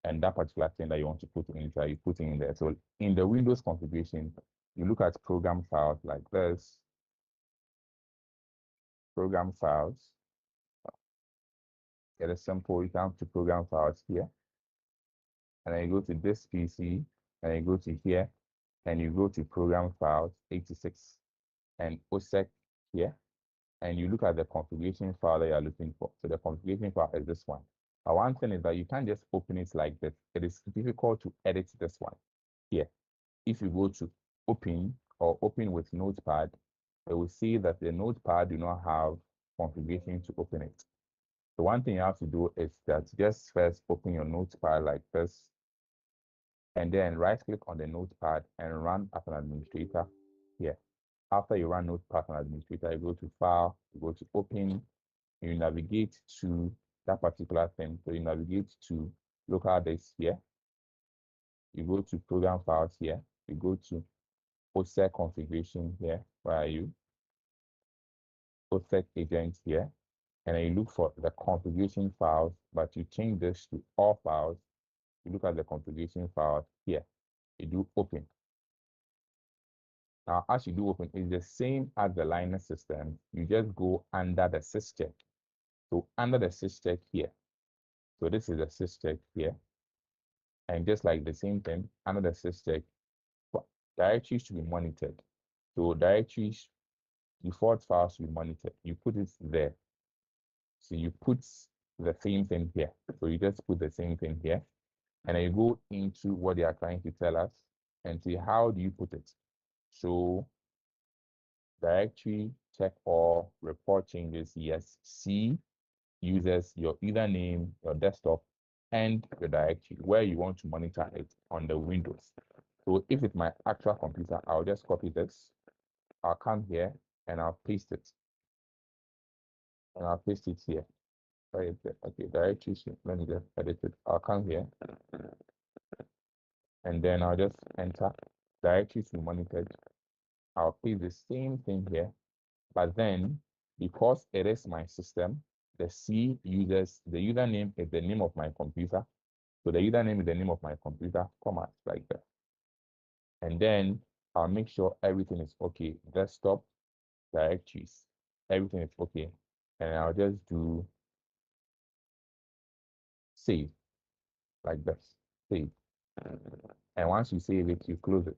and that particular thing that you want to put inside, you put in there. So in the Windows configuration, you look at program files like this, program files. Get a simple, you come to program files here, and then you go to this PC, and you go to here, and you go to program files 86 and OSEC here, and you look at the configuration file that you're looking for. So the configuration file is this one. But one thing is that you can't just open it like this. It is difficult to edit this one here. If you go to open or open with Notepad, it will see that the Notepad do not have configuration to open it. So one thing you have to do is that just first open your Notepad like this, and then right click on the Notepad and run as an administrator here. After you run Notepad as an administrator, you go to File, you go to Open, you navigate to that particular thing. So you navigate to local disk here. You go to Program Files here. You go to OSEC configuration here. Where are you? OSEC agents here. And then you look for the configuration files, but you change this to all files. You look at the configuration files here. You do open. Now, as you do open, it's the same as the Linux system. You just go under the syscheck. So under the syscheck here. So this is the syscheck here. And just like the same thing, under the syscheck, directories should be monitored. So directories, default files should be monitored. You put it there. So you put the same thing here. So you just put the same thing here. And then you go into what they are trying to tell us and see how do you put it. So directory, check all, report changes, yes. C uses your username, your desktop, and your directory where you want to monitor it on the Windows. So if it's my actual computer, I'll just copy this. I'll come here and I'll paste it. And I'll paste it here. Right there. Okay, directory. Let me just edit it. I'll come here. And then I'll just enter directory to monitored. I'll paste the same thing here. But then, because it is my system, the C uses the username is the name of my computer. So the username is the name of my computer, comma, like that. And then I'll make sure everything is okay. Desktop, directories, everything is okay. And I'll just do save, like this, save. And once you save it, you close it.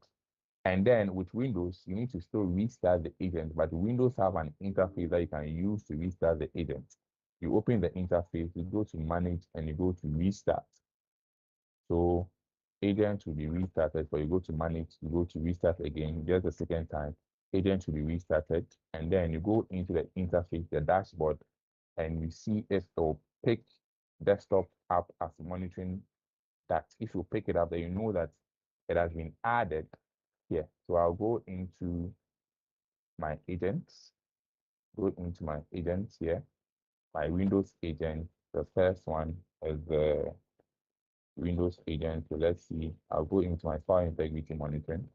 And then with Windows, you need to still restart the agent, but Windows have an interface that you can use to restart the agent. You open the interface, you go to manage, and you go to restart. So agent will be restarted. So you go to manage, you go to restart again, just the second time. Agent will be restarted, and then you go into the interface, the dashboard, and you see if it will pick desktop app as monitoring that. If you pick it up, then you know that it has been added here. So I'll go into my agents, go into my agents here, my Windows agent. The first one is the Windows agent. So let's see, I'll go into my file integrity monitoring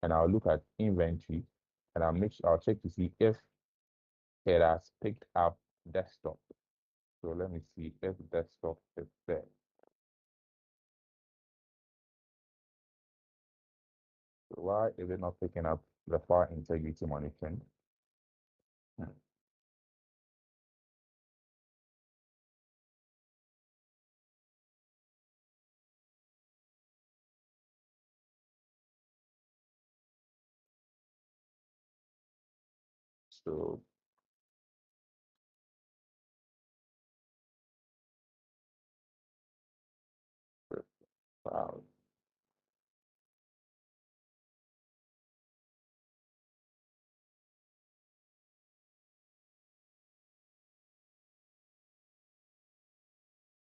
and I'll look at inventory and I'll check to see if it has picked up desktop. So let me see if desktop is there. So why is it not picking up the file integrity monitoring? So wow.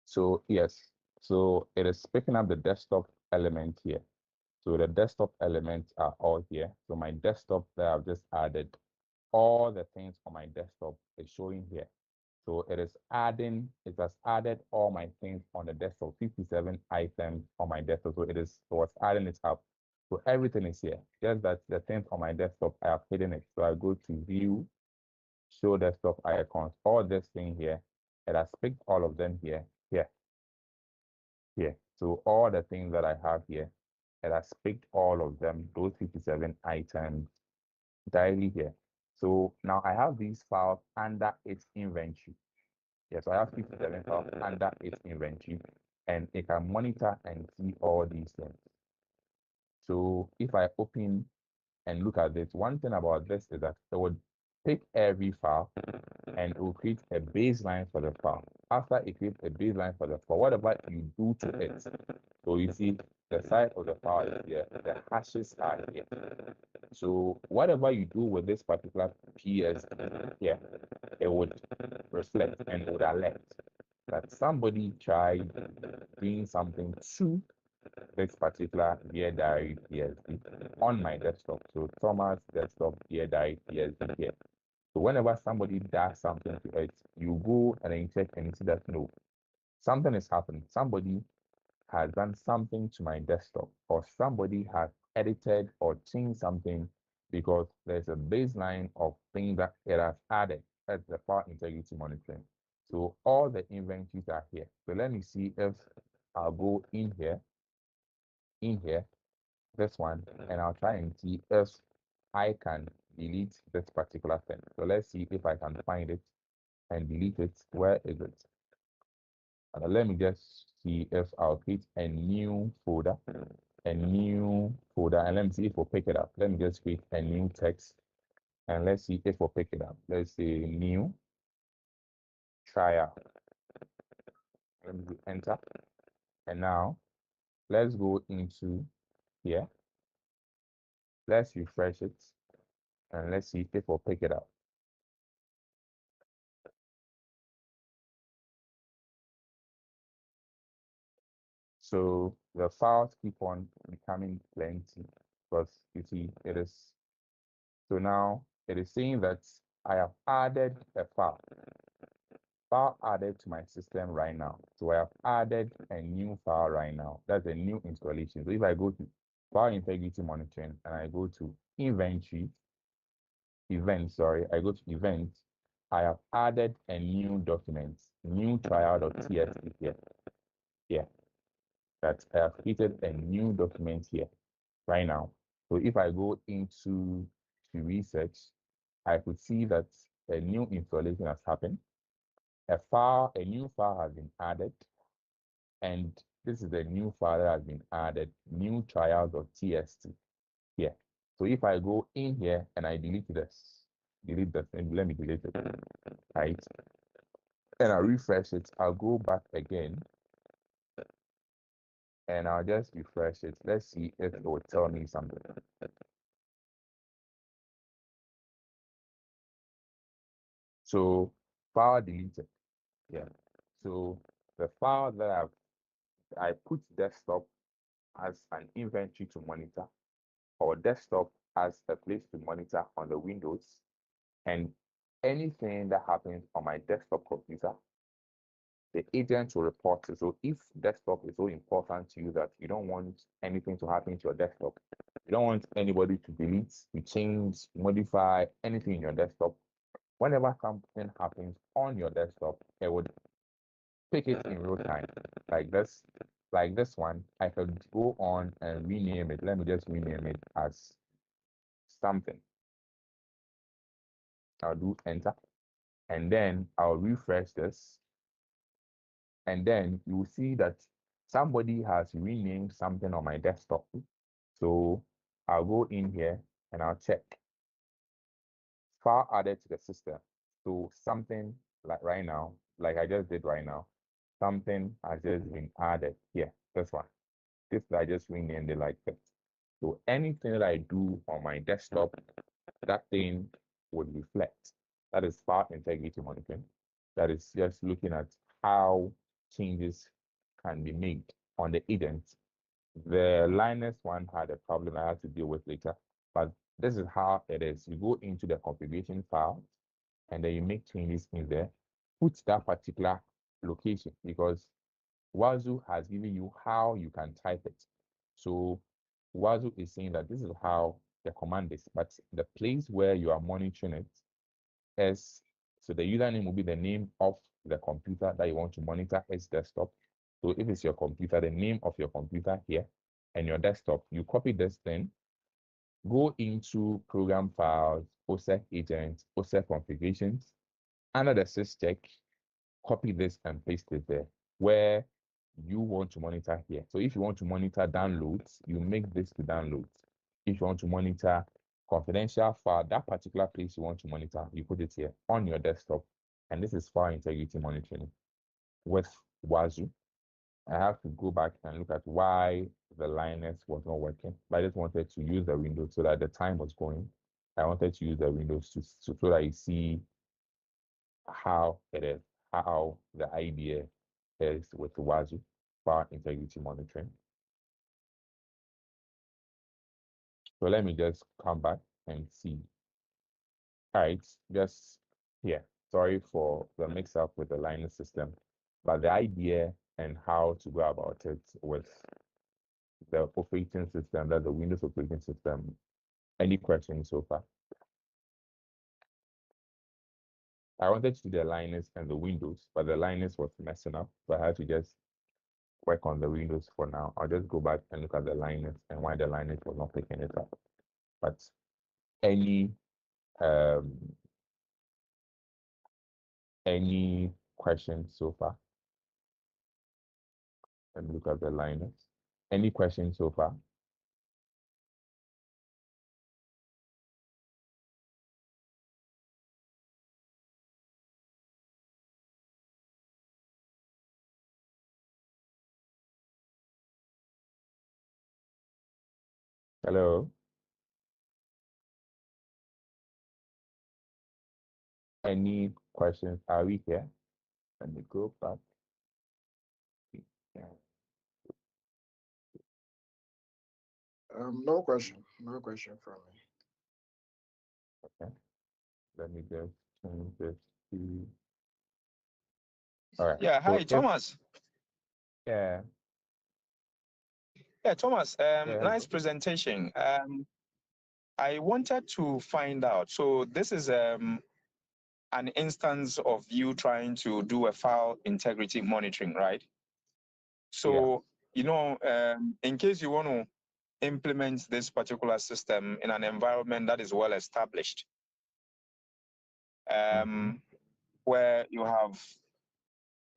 So yes, so it is picking up the desktop element here. So the desktop elements are all here. So my desktop that I've just added, all the things on my desktop is showing here. So it has added all my things on the desktop, 57 items on my desktop. So it was adding it up. So everything is here. Just that the things on my desktop, I have hidden it. So I go to view, show desktop icons, all this thing here. It has picked all of them here, here. So all the things that I have here, it has picked all of them, those 57 items directly here. So now I have these files under its inventory. Yes, I have 57 files under its inventory, and it can monitor and see all these things. So if I open and look at this, one thing about this is that it would pick every file and it will create a baseline for the file. After it creates a baseline for the file, whatever you do to it, so you see the size of the file is here, the hashes are here. So whatever you do with this particular PS here, it would reflect and would alert that somebody tried doing something to this particular Dear Diary PSD on my desktop. So Thomas desktop Dear Diary PSD here. So whenever somebody does something to it, you go and then check and you see that no, something is happening. Somebody has done something to my desktop, or somebody has edited or changed something because there's a baseline of things that it has added as the file integrity monitoring. So all the inventories are here. So let me see if I'll go in here, this one, and I'll try and see if I can delete this particular thing. So let's see if I can find it and delete it. Where is it? And let me just see if I'll create a new folder, and let me see if we'll pick it up. Let me just create a new text, and let's see if we'll pick it up. Let's say new trial. Let me do enter. And now let's go into here. Let's refresh it, and let's see if we'll pick it up. So the files keep on becoming plenty because you see it is. So now it is saying that I have added a file added to my system right now. So I have added a new file right now. That's a new installation. So if I go to file integrity monitoring and I go to inventory, I go to events, I have added a new document, new trial.txt here, that I have created a new document here right now. So if I go into research, I could see that a new installation has happened. A new file has been added, and this is the new file that has been added, new trial.txt here. So if I go in here and I delete this, and let me delete it, right? And I refresh it, I'll go back again and I'll just refresh it. Let's see if it will tell me something. So file deleted. Yeah. So the file that I put desktop as an inventory to monitor, or desktop as a place to monitor on the Windows, and anything that happens on my desktop computer, the agent will report it. So if desktop is so important to you that you don't want anything to happen to your desktop, you don't want anybody to delete, to change, modify anything in your desktop, whenever something happens on your desktop, it would pick it in real time. Like this one, I could go on and rename it. Let me just rename it as something. I'll do enter, and then I'll refresh this, and then you will see that somebody has renamed something on my desktop. So I'll go in here and I'll check file added to the system. So something like right now, like I just did right now, something has just been added here. This one. This I just renamed it like that. So anything that I do on my desktop, that thing would reflect. That is file integrity monitoring. That is just looking at how changes can be made on the agent. The Linux one had a problem I had to deal with later, but this is how it is. You go into the configuration file and then you make changes in there, put that particular location, because Wazoo has given you how you can type it. So Wazoo is saying that this is how the command is, but the place where you are monitoring it is, so the username will be the name of the computer that you want to monitor as desktop. So if it's your computer, the name of your computer here and your desktop, you copy this thing, go into program files, OSEC agents, OSEC configurations, under the syscheck, copy this and paste it there where you want to monitor here. So if you want to monitor downloads, you make this to downloads. If you want to monitor confidential file, that particular place you want to monitor, you put it here on your desktop. And this is file integrity monitoring with Wazoo. I have to go back and look at why the Linux was not working. But I just wanted to use the Windows so that the time was going. I wanted to use the Windows so that you see how it is, how the idea is with Wazoo file integrity monitoring. So let me just come back and see. All right, just here. Sorry for the mix up with the Linux system, but the idea and how to go about it with the operating system, that's the Windows operating system. Any questions so far? I wanted to do the Linux and the Windows, but the Linux was messing up, so I had to just work on the Windows for now. I'll just go back and look at the Linux and why the Linux was not picking it up. But any questions so far? Let me look at the Linux. Any questions so far? Hello? Any questions? Are we here? Let me go back. Yeah. No question. No question from me. Okay. Let me just change this to. All right. Yeah, So hi, Thomas. yeah. Yeah, Thomas, Yeah. nice presentation. I wanted to find out, so this is an instance of you trying to do a file integrity monitoring, right? So, you know, in case you want to implement this particular system in an environment that is well established, where you have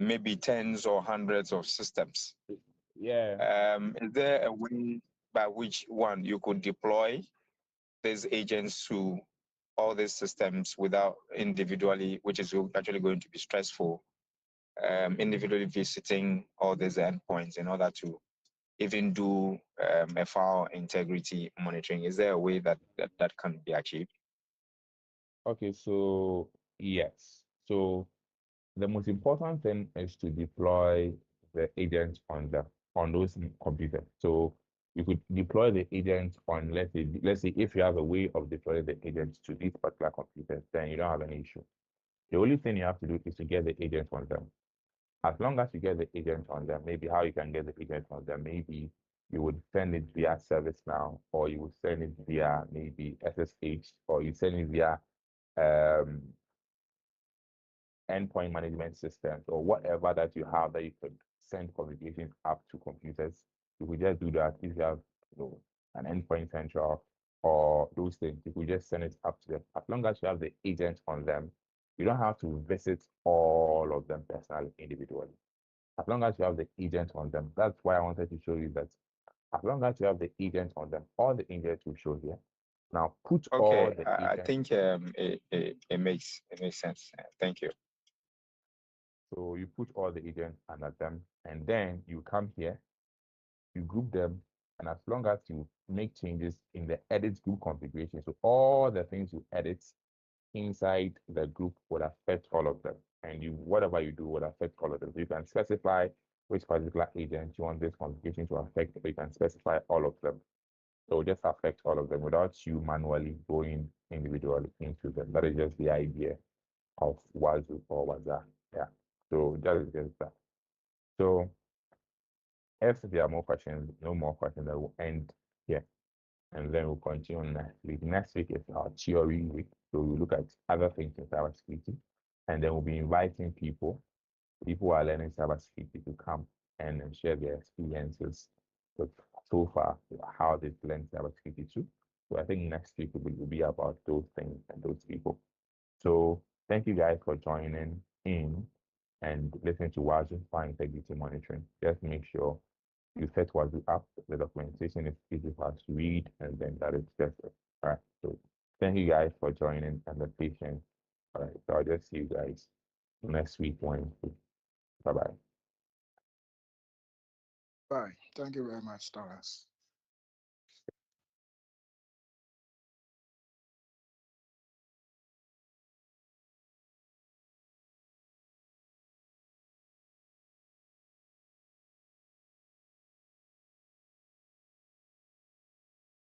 maybe tens or hundreds of systems. Yeah. Is there a way by which one you could deploy these agents to all these systems without individually, which is actually going to be stressful, individually visiting all these endpoints in order to even do a file integrity monitoring? Is there a way that can be achieved? Okay, so yes. So the most important thing is to deploy the agent on those computers. So you could deploy the agent on, let's say if you have a way of deploying the agent to these particular computers, then you don't have any issue. The only thing you have to do is to get the agent on them. As long as you get the agent on them, maybe how you can get the agent on them, maybe you would send it via ServiceNow, or you would send it via maybe SSH, or you send it via um, endpoint management systems, or whatever that you have that you could send communications up to computers. You could just do that if you have, an endpoint central or those things. You could just send it up to them. As long as you have the agent on them, you don't have to visit all of them personally, individually. As long as you have the agent on them, that's why I wanted to show you that as long as you have the agent on them, all the agents will show here. Now put all Okay, the I agents. think it makes sense. Thank you. So you put all the agents under them, and then you come here, you group them, and as long as you make changes in the edit group configuration, so all the things you edit inside the group would affect all of them. And whatever you do would affect all of them. So you can specify which particular agent you want this configuration to affect, but you can specify all of them. So just affect all of them without you manually going individually into them. That is just the idea of Wazoo or Waza. Yeah. So that is just that. So if there are more questions, no more questions, I will end here. And then we'll continue next week. Next week is our theory week. So we'll look at other things in cybersecurity. And then we'll be inviting people who are learning cybersecurity to come and share their experiences with so far, how they've learned cybersecurity too. So I think next week will be about those things and those people. So thank you guys for joining in and listening to Wazoo File Integrity Monitoring. Just make sure you set Wazoo up. The documentation is easy for us to read, and then that is just it. All right. So thank you guys for joining and the patience. All right. So I'll just see you guys next week, Wednesday. Bye bye. Bye. Thank you very much, Thomas.